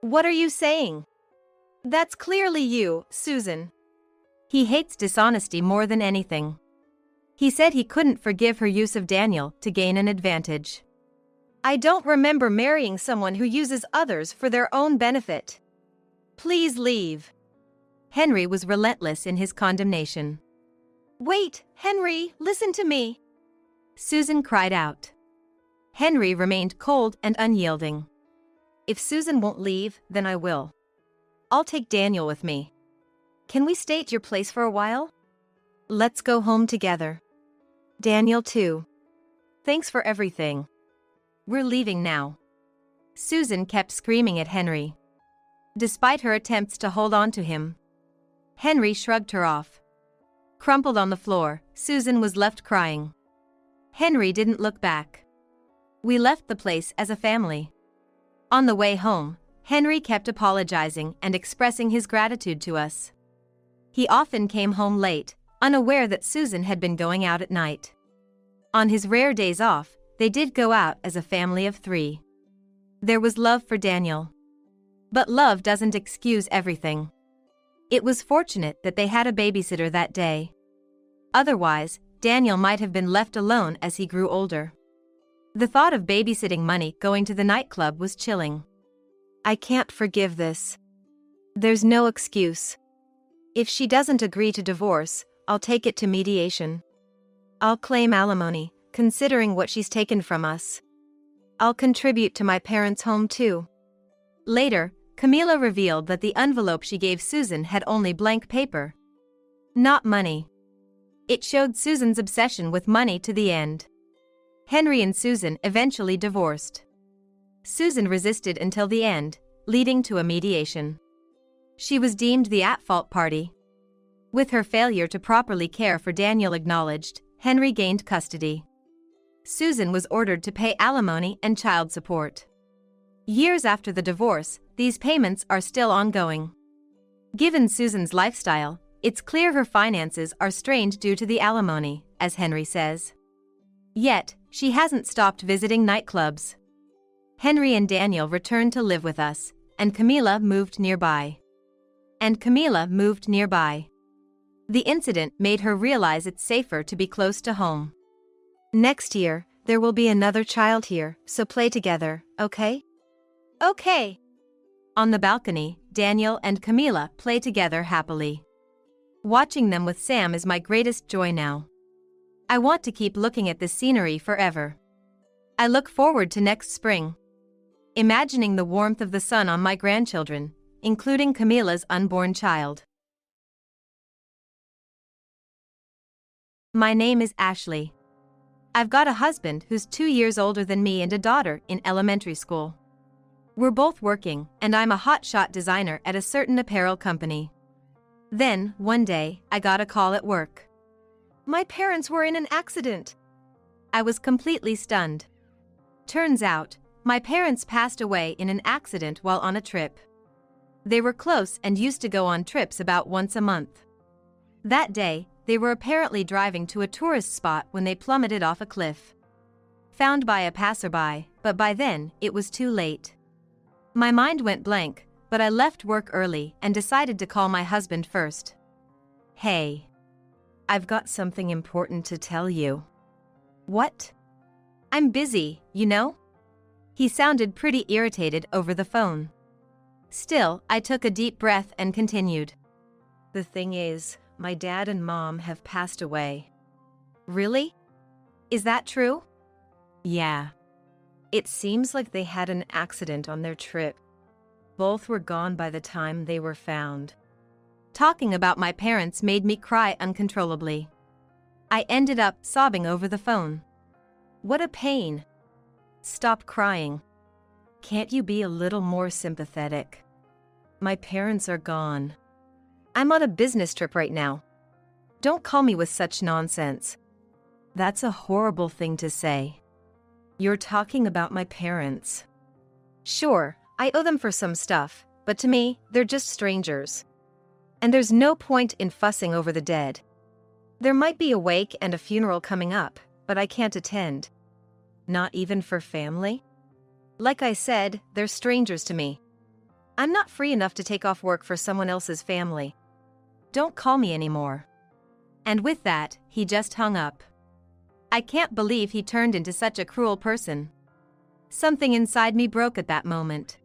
What are you saying? That's clearly you, Susan. He hates dishonesty more than anything. He said he couldn't forgive her use of Daniel to gain an advantage. I don't remember marrying someone who uses others for their own benefit. Please leave. Henry was relentless in his condemnation. Wait, Henry, listen to me. Susan cried out. Henry remained cold and unyielding. If Susan won't leave, then I will. I'll take Daniel with me. Can we stay at your place for a while? Let's go home together. Daniel too. Thanks for everything. We're leaving now. Susan kept screaming at Henry. Despite her attempts to hold on to him, Henry shrugged her off. Crumpled on the floor, Susan was left crying. Henry didn't look back. We left the place as a family. On the way home, Henry kept apologizing and expressing his gratitude to us. He often came home late, unaware that Susan had been going out at night. On his rare days off, they did go out as a family of 3. There was love for Daniel. But love doesn't excuse everything. It was fortunate that they had a babysitter that day. Otherwise, Daniel might have been left alone as he grew older. The thought of babysitting money going to the nightclub was chilling. I can't forgive this. There's no excuse. If she doesn't agree to divorce, I'll take it to mediation. I'll claim alimony, considering what she's taken from us. I'll contribute to my parents' home too. Later, Camila revealed that the envelope she gave Susan had only blank paper. Not money. It showed Susan's obsession with money to the end. Henry and Susan eventually divorced. Susan resisted until the end, leading to a mediation. She was deemed the at-fault party. With her failure to properly care for Daniel acknowledged, Henry gained custody. Susan was ordered to pay alimony and child support. Years after the divorce, these payments are still ongoing. Given Susan's lifestyle, it's clear her finances are strained due to the alimony, as Henry says. Yet, she hasn't stopped visiting nightclubs. Henry and Daniel returned to live with us, and Camila moved nearby. The incident made her realize it's safer to be close to home. Next year, there will be another child here, so play together, okay? Okay. On the balcony, Daniel and Camila play together happily. Watching them with Sam is my greatest joy now. I want to keep looking at this scenery forever. I look forward to next spring. Imagining the warmth of the sun on my grandchildren, including Camila's unborn child. My name is Ashley. I've got a husband who's 2 years older than me and a daughter in elementary school. We're both working, and I'm a hotshot designer at a certain apparel company. Then, one day, I got a call at work. My parents were in an accident. I was completely stunned. Turns out, my parents passed away in an accident while on a trip. They were close and used to go on trips about once a month. That day, they were apparently driving to a tourist spot when they plummeted off a cliff. Found by a passerby, but by then, it was too late. My mind went blank, but I left work early and decided to call my husband first. Hey. I've got something important to tell you. What? I'm busy, you know? He sounded pretty irritated over the phone. Still, I took a deep breath and continued. The thing is, my dad and mom have passed away. Really? Is that true? Yeah. It seems like they had an accident on their trip. Both were gone by the time they were found. Talking about my parents made me cry uncontrollably. I ended up sobbing over the phone. What a pain. Stop crying. Can't you be a little more sympathetic? My parents are gone. I'm on a business trip right now. Don't call me with such nonsense. That's a horrible thing to say. You're talking about my parents. Sure, I owe them for some stuff, but to me, they're just strangers. And there's no point in fussing over the dead. There might be a wake and a funeral coming up, but I can't attend. Not even for family? Like I said, they're strangers to me. I'm not free enough to take off work for someone else's family. Don't call me anymore. And with that, he just hung up. I can't believe he turned into such a cruel person. Something inside me broke at that moment.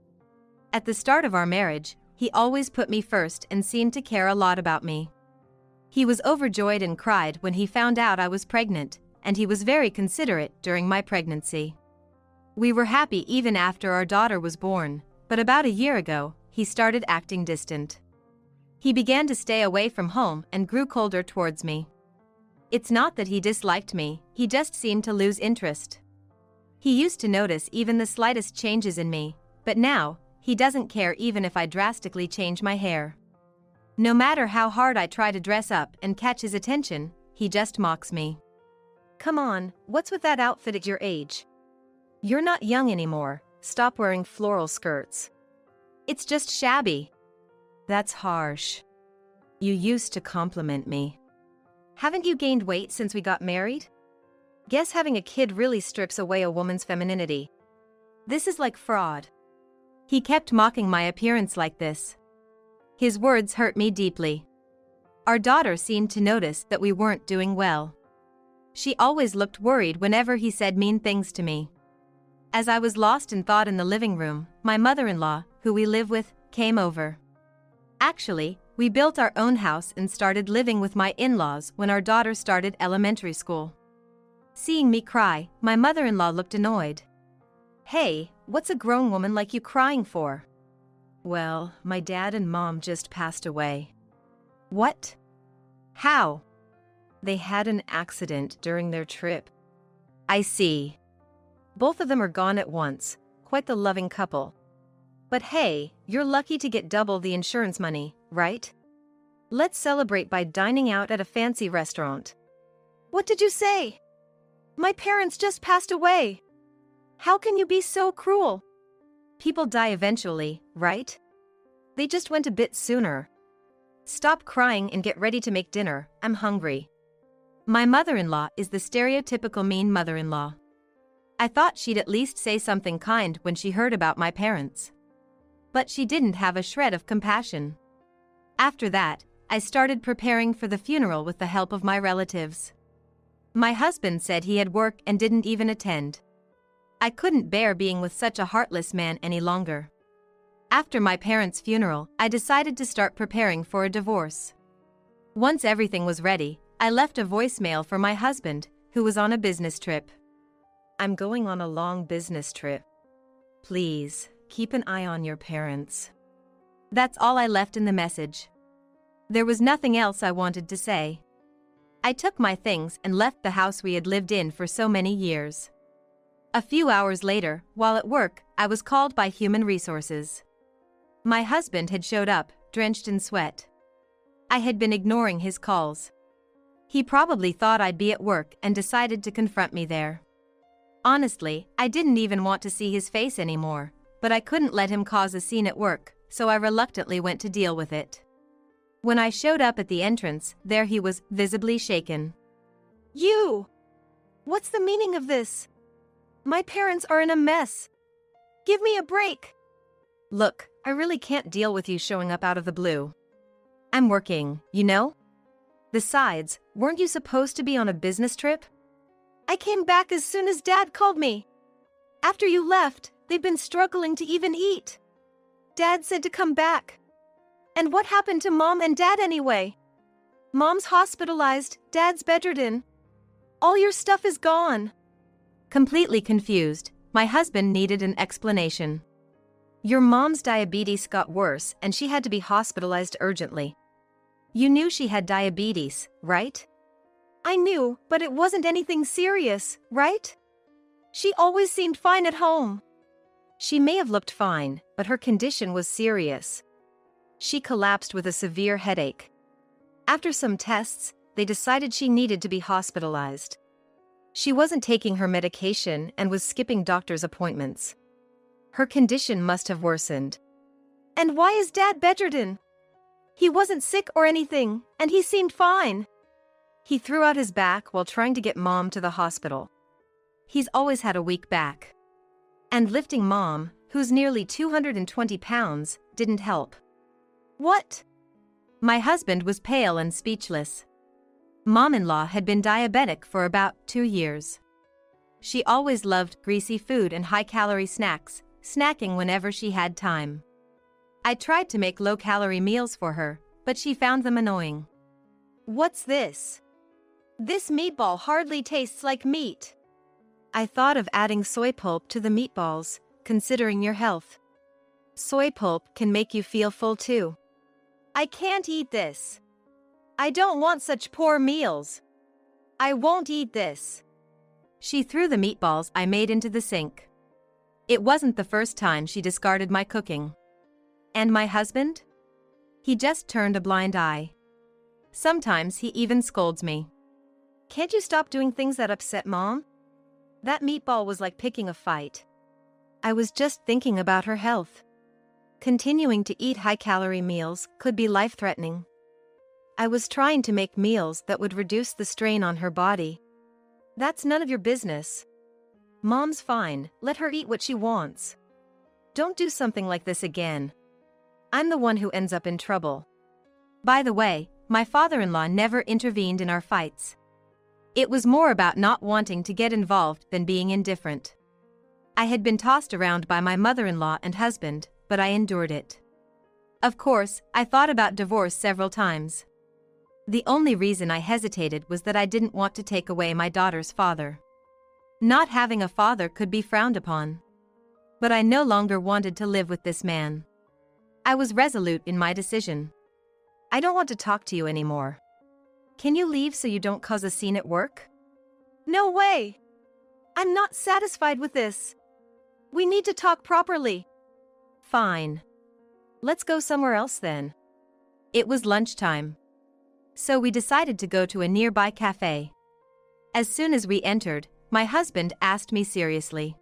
At the start of our marriage, he always put me first and seemed to care a lot about me. He was overjoyed and cried when he found out I was pregnant, and he was very considerate during my pregnancy. We were happy even after our daughter was born, but about a year ago, he started acting distant. He began to stay away from home and grew colder towards me. It's not that he disliked me, he just seemed to lose interest. He used to notice even the slightest changes in me, but now, he doesn't care even if I drastically change my hair. No matter how hard I try to dress up and catch his attention, he just mocks me. Come on, what's with that outfit at your age? You're not young anymore, stop wearing floral skirts. It's just shabby. That's harsh. You used to compliment me. Haven't you gained weight since we got married? Guess having a kid really strips away a woman's femininity. This is like fraud. He kept mocking my appearance like this. His words hurt me deeply. Our daughter seemed to notice that we weren't doing well. She always looked worried whenever he said mean things to me. As I was lost in thought in the living room, my mother-in-law, who we live with, came over. Actually, we built our own house and started living with my in-laws when our daughter started elementary school. Seeing me cry, my mother-in-law looked annoyed. Hey, what's a grown woman like you crying for? Well, my dad and mom just passed away. What? How? They had an accident during their trip. I see. Both of them are gone at once, quite the loving couple. But hey, you're lucky to get double the insurance money, right? Let's celebrate by dining out at a fancy restaurant. What did you say? My parents just passed away. How can you be so cruel? People die eventually, right? They just went a bit sooner. Stop crying and get ready to make dinner, I'm hungry. My mother-in-law is the stereotypical mean mother-in-law. I thought she'd at least say something kind when she heard about my parents. But she didn't have a shred of compassion. After that, I started preparing for the funeral with the help of my relatives. My husband said he had work and didn't even attend. I couldn't bear being with such a heartless man any longer. After my parents' funeral, I decided to start preparing for a divorce. Once everything was ready, I left a voicemail for my husband, who was on a business trip. "I'm going on a long business trip. Please, keep an eye on your parents." That's all I left in the message. There was nothing else I wanted to say. I took my things and left the house we had lived in for so many years. A few hours later, while at work, I was called by Human Resources. My husband had showed up, drenched in sweat. I had been ignoring his calls. He probably thought I'd be at work and decided to confront me there. Honestly, I didn't even want to see his face anymore, but I couldn't let him cause a scene at work, so I reluctantly went to deal with it. When I showed up at the entrance, there he was, visibly shaken. "You! What's the meaning of this? My parents are in a mess. Give me a break." "Look, I really can't deal with you showing up out of the blue. I'm working, you know? Besides, weren't you supposed to be on a business trip?" "I came back as soon as Dad called me. After you left, they've been struggling to even eat. Dad said to come back. And what happened to Mom and Dad anyway? Mom's hospitalized, Dad's bedridden. All your stuff is gone." Completely confused, my husband needed an explanation. "Your mom's diabetes got worse and she had to be hospitalized urgently. You knew she had diabetes, right?" "I knew, but it wasn't anything serious, right? She always seemed fine at home." "She may have looked fine, but her condition was serious. She collapsed with a severe headache. After some tests, they decided she needed to be hospitalized. She wasn't taking her medication and was skipping doctor's appointments. Her condition must have worsened." "And why is Dad bedridden? He wasn't sick or anything, and he seemed fine." "He threw out his back while trying to get Mom to the hospital. He's always had a weak back. And lifting Mom, who's nearly 220 pounds, didn't help." "What?" My husband was pale and speechless. Mom-in-law had been diabetic for about 2 years. She always loved greasy food and high-calorie snacks, snacking whenever she had time. I tried to make low-calorie meals for her, but she found them annoying. "What's this? This meatball hardly tastes like meat." "I thought of adding soy pulp to the meatballs, considering your health. Soy pulp can make you feel full too." "I can't eat this. I don't want such poor meals. I won't eat this." She threw the meatballs I made into the sink. It wasn't the first time she discarded my cooking. And my husband? He just turned a blind eye. Sometimes he even scolds me. "Can't you stop doing things that upset Mom? That meatball was like picking a fight." I was just thinking about her health. Continuing to eat high-calorie meals could be life-threatening. I was trying to make meals that would reduce the strain on her body. "That's none of your business. Mom's fine, let her eat what she wants. Don't do something like this again. I'm the one who ends up in trouble." By the way, my father-in-law never intervened in our fights. It was more about not wanting to get involved than being indifferent. I had been tossed around by my mother-in-law and husband, but I endured it. Of course, I thought about divorce several times. The only reason I hesitated was that I didn't want to take away my daughter's father. Not having a father could be frowned upon. But I no longer wanted to live with this man. I was resolute in my decision. "I don't want to talk to you anymore. Can you leave so you don't cause a scene at work?" "No way. I'm not satisfied with this. We need to talk properly." "Fine. Let's go somewhere else then." It was lunchtime. So we decided to go to a nearby cafe. As soon as we entered, my husband asked me seriously,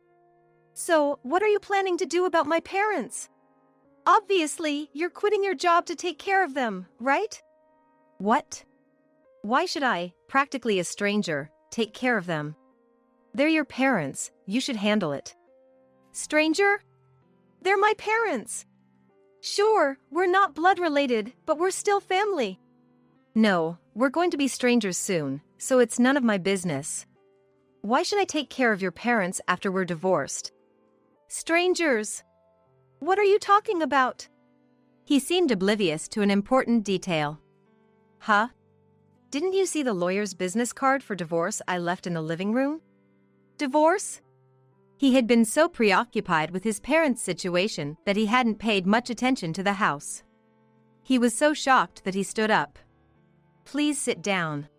"So, what are you planning to do about my parents? Obviously, you're quitting your job to take care of them, right?" "What? Why should I, practically a stranger, take care of them? They're your parents, you should handle it." "Stranger? They're my parents. Sure, we're not blood related, but we're still family. No, we're going to be strangers soon, so it's none of my business. Why should I take care of your parents after we're divorced? Strangers? What are you talking about? He seemed oblivious to an important detail. Huh? Didn't you see the lawyer's business card for divorce I left in the living room? Divorce? He had been so preoccupied with his parents' situation that he hadn't paid much attention to the house. He was so shocked that he stood up. Please sit down.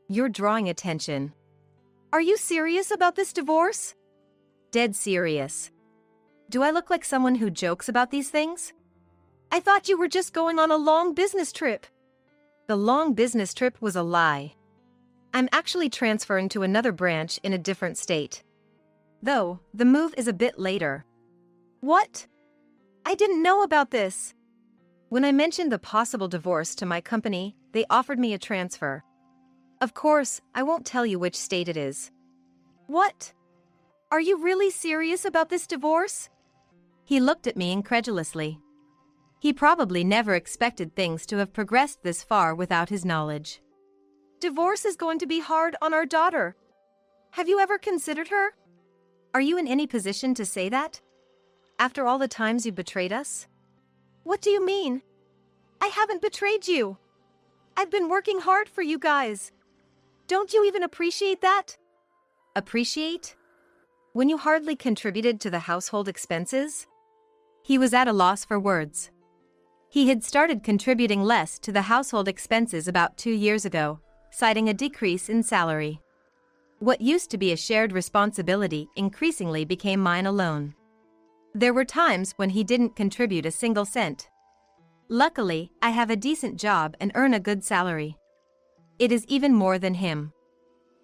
You're drawing attention. Are you serious about this divorce? Dead serious. Do I look like someone who jokes about these things? I thought you were just going on a long business trip. The long business trip was a lie. I'm actually transferring to another branch in a different state. Though, the move is a bit later. What? I didn't know about this. When I mentioned the possible divorce to my company, they offered me a transfer. Of course, I won't tell you which state it is. What? Are you really serious about this divorce? He looked at me incredulously. He probably never expected things to have progressed this far without his knowledge. Divorce is going to be hard on our daughter. Have you ever considered her? Are you in any position to say that? After all the times you betrayed us? What do you mean? I haven't betrayed you. I've been working hard for you guys. Don't you even appreciate that? Appreciate? When you hardly contributed to the household expenses? He was at a loss for words. He had started contributing less to the household expenses about 2 years ago, citing a decrease in salary. What used to be a shared responsibility increasingly became mine alone. There were times when he didn't contribute a single cent. Luckily, I have a decent job and earn a good salary. It is even more than him.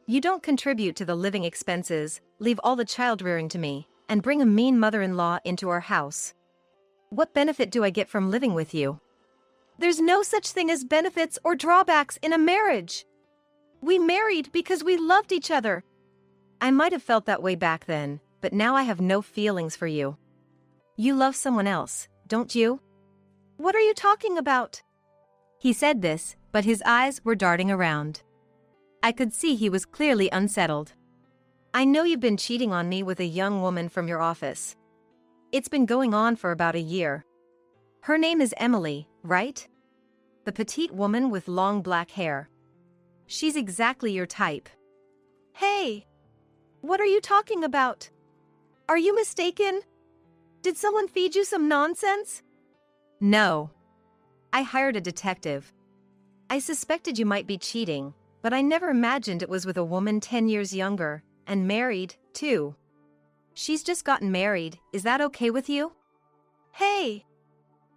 You don't contribute to the living expenses, leave all the child rearing to me, and bring a mean mother-in-law into our house. What benefit do I get from living with you? There's no such thing as benefits or drawbacks in a marriage. We married because we loved each other. I might have felt that way back then, but now I have no feelings for you. You love someone else, don't you? What are you talking about? He said this, but his eyes were darting around. I could see he was clearly unsettled. I know you've been cheating on me with a young woman from your office. It's been going on for about a year. Her name is Emily, right? The petite woman with long black hair. She's exactly your type. Hey! What are you talking about? Are you mistaken? Did someone feed you some nonsense? No. I hired a detective. I suspected you might be cheating, but I never imagined it was with a woman 10 years younger, and married, too. She's just gotten married, is that okay with you? Hey!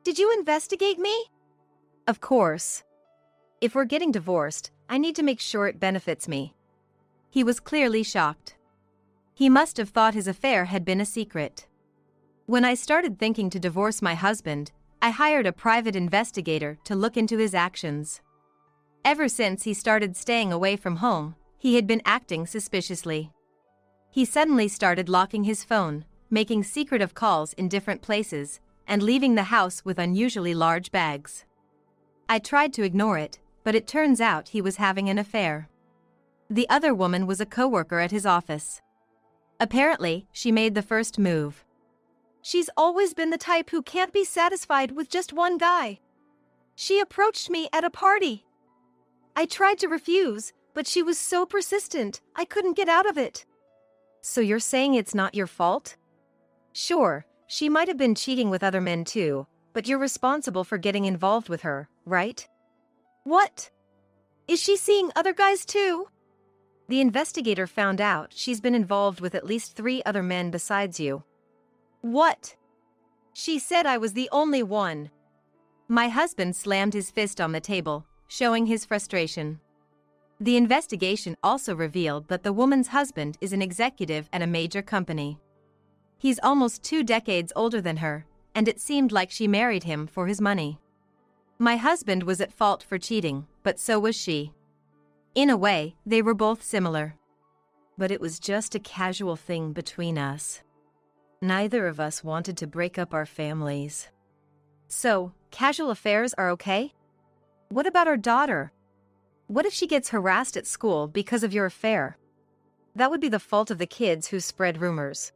Did you investigate me? Of course. If we're getting divorced, I need to make sure it benefits me. He was clearly shocked. He must have thought his affair had been a secret. When I started thinking to divorce my husband, I hired a private investigator to look into his actions. Ever since he started staying away from home, he had been acting suspiciously. He suddenly started locking his phone, making secretive calls in different places, and leaving the house with unusually large bags. I tried to ignore it, but it turns out he was having an affair. The other woman was a coworker at his office. Apparently, she made the first move. She's always been the type who can't be satisfied with just one guy. She approached me at a party. I tried to refuse, but she was so persistent, I couldn't get out of it. So you're saying it's not your fault? Sure, she might have been cheating with other men too, but you're responsible for getting involved with her, right? What? Is she seeing other guys too? The investigator found out she's been involved with at least 3 other men besides you. What? She said I was the only one. My husband slammed his fist on the table, showing his frustration. The investigation also revealed that the woman's husband is an executive at a major company. He's almost 2 decades older than her, and it seemed like she married him for his money. My husband was at fault for cheating, but so was she. In a way, they were both similar. But it was just a casual thing between us. Neither of us wanted to break up our families. So, casual affairs are okay? What about our daughter? What if she gets harassed at school because of your affair? That would be the fault of the kids who spread rumors.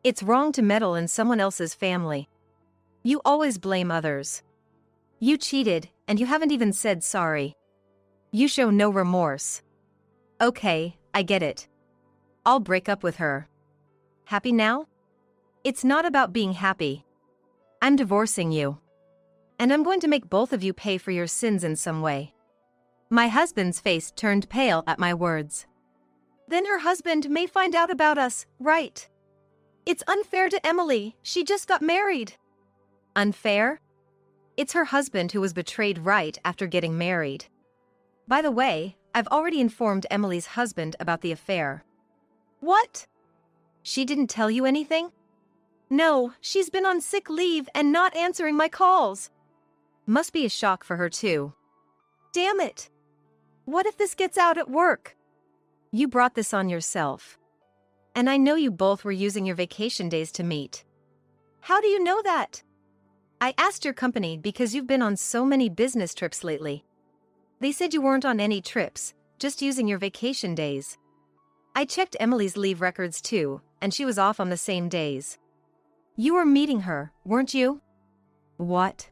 It's wrong to meddle in someone else's family. You always blame others. You cheated, and you haven't even said sorry. You show no remorse. Okay, I get it. I'll break up with her. Happy now? It's not about being happy. I'm divorcing you. And I'm going to make both of you pay for your sins in some way. My husband's face turned pale at my words. Then her husband may find out about us, right? It's unfair to Emily, she just got married. Unfair? It's her husband who was betrayed right after getting married. By the way, I've already informed Emily's husband about the affair. What? She didn't tell you anything? No, she's been on sick leave and not answering my calls. Must be a shock for her too. Damn it! What if this gets out at work? You brought this on yourself. And I know you both were using your vacation days to meet. How do you know that? I asked your company because you've been on so many business trips lately. They said you weren't on any trips, just using your vacation days. I checked Emily's leave records too, and she was off on the same days. You were meeting her, weren't you? What?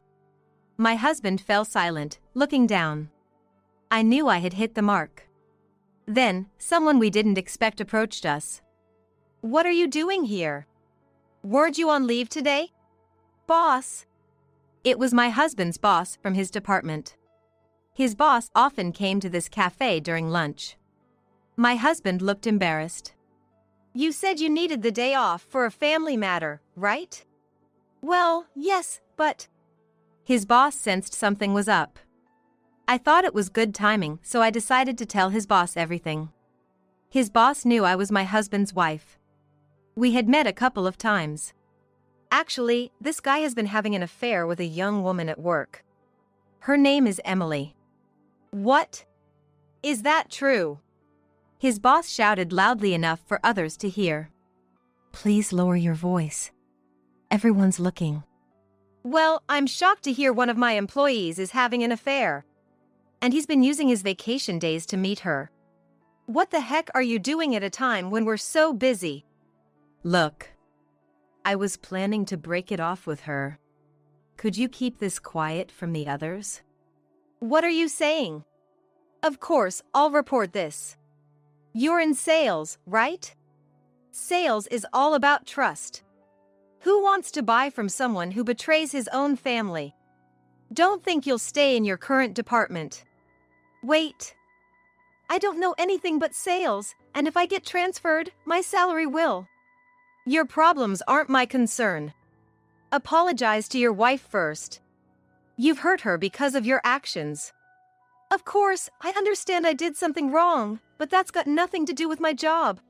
My husband fell silent, looking down. I knew I had hit the mark. Then, someone we didn't expect approached us. What are you doing here? Weren't you on leave today? Boss. It was my husband's boss from his department. His boss often came to this cafe during lunch. My husband looked embarrassed. You said you needed the day off for a family matter, right? Well, yes, but... His boss sensed something was up. I thought it was good timing, so I decided to tell his boss everything. His boss knew I was my husband's wife. We had met a couple of times. Actually, this guy has been having an affair with a young woman at work. Her name is Emily. What? Is that true? His boss shouted loudly enough for others to hear. Please lower your voice. Everyone's looking. Well, I'm shocked to hear one of my employees is having an affair. And he's been using his vacation days to meet her. What the heck are you doing at a time when we're so busy? Look. I was planning to break it off with her. Could you keep this quiet from the others? What are you saying? Of course, I'll report this. You're in sales, right? Sales is all about trust. Who wants to buy from someone who betrays his own family? Don't think you'll stay in your current department. Wait. I don't know anything but sales, and if I get transferred, my salary will. Your problems aren't my concern. Apologize to your wife first. You've hurt her because of your actions. Of course, I understand I did something wrong, but that's got nothing to do with my job.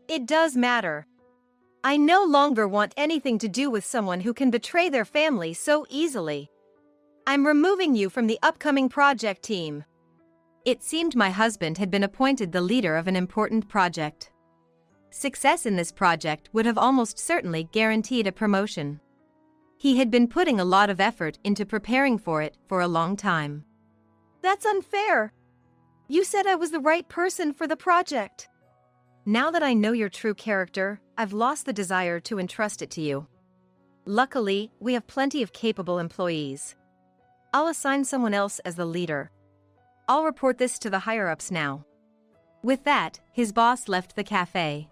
It does matter. I no longer want anything to do with someone who can betray their family so easily. I'm removing you from the upcoming project team. It seemed my husband had been appointed the leader of an important project. Success in this project would have almost certainly guaranteed a promotion. He had been putting a lot of effort into preparing for it for a long time. That's unfair. You said I was the right person for the project. Now that I know your true character, I've lost the desire to entrust it to you. Luckily, we have plenty of capable employees. I'll assign someone else as the leader. I'll report this to the higher-ups now. With that, his boss left the cafe.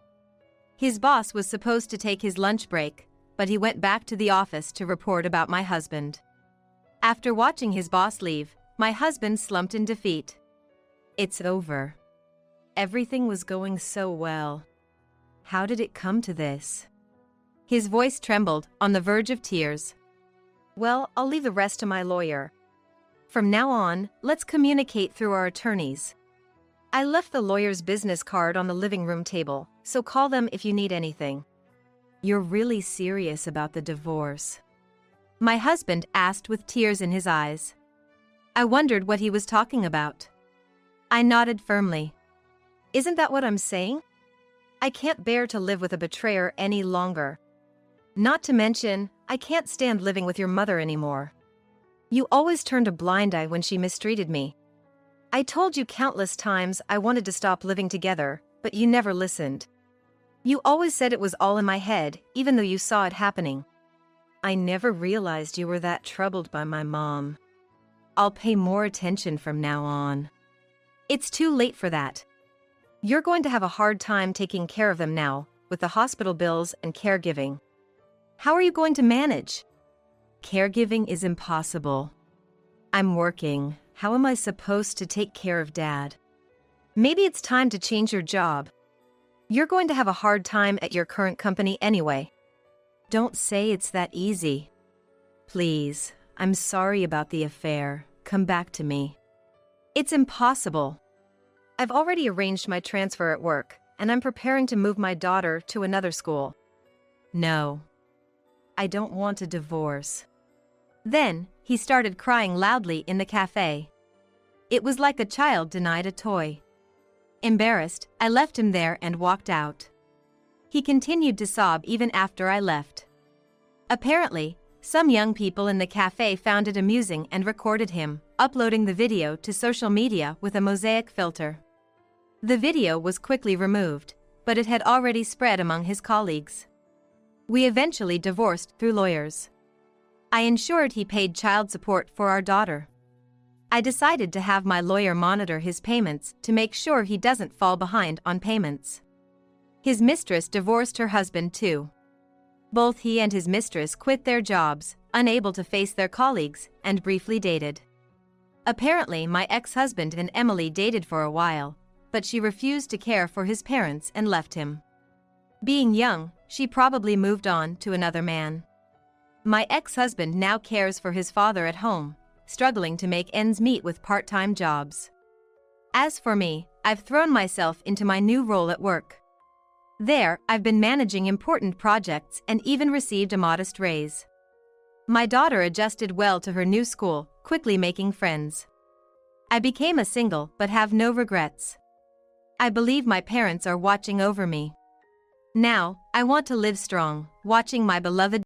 His boss was supposed to take his lunch break, but he went back to the office to report about my husband. After watching his boss leave, my husband slumped in defeat. It's over. Everything was going so well. How did it come to this? His voice trembled, on the verge of tears. Well, I'll leave the rest to my lawyer. From now on, let's communicate through our attorneys. I left the lawyer's business card on the living room table, so call them if you need anything. You're really serious about the divorce? My husband asked with tears in his eyes. I wondered what he was talking about. I nodded firmly. Isn't that what I'm saying? I can't bear to live with a betrayer any longer. Not to mention, I can't stand living with your mother anymore. You always turned a blind eye when she mistreated me. I told you countless times I wanted to stop living together, but you never listened. You always said it was all in my head, even though you saw it happening. I never realized you were that troubled by my mom. I'll pay more attention from now on. It's too late for that. You're going to have a hard time taking care of them now, with the hospital bills and caregiving. How are you going to manage? Caregiving is impossible. I'm working. How am I supposed to take care of Dad? Maybe it's time to change your job. You're going to have a hard time at your current company anyway. Don't say it's that easy. Please, I'm sorry about the affair. Come back to me. It's impossible. I've already arranged my transfer at work, and I'm preparing to move my daughter to another school. No. I don't want a divorce. Then, he started crying loudly in the cafe. It was like a child denied a toy. Embarrassed, I left him there and walked out. He continued to sob even after I left. Apparently, some young people in the cafe found it amusing and recorded him, uploading the video to social media with a mosaic filter. The video was quickly removed, but it had already spread among his colleagues. We eventually divorced through lawyers. I ensured he paid child support for our daughter. I decided to have my lawyer monitor his payments to make sure he doesn't fall behind on payments. His mistress divorced her husband too. Both he and his mistress quit their jobs, unable to face their colleagues, and briefly dated. Apparently, my ex-husband and Emily dated for a while, but she refused to care for his parents and left him. Being young, she probably moved on to another man. My ex-husband now cares for his father at home, struggling to make ends meet with part-time jobs. As for me, I've thrown myself into my new role at work. There, I've been managing important projects and even received a modest raise. My daughter adjusted well to her new school, quickly making friends. I became a single but have no regrets. I believe my parents are watching over me. Now, I want to live strong, watching my beloved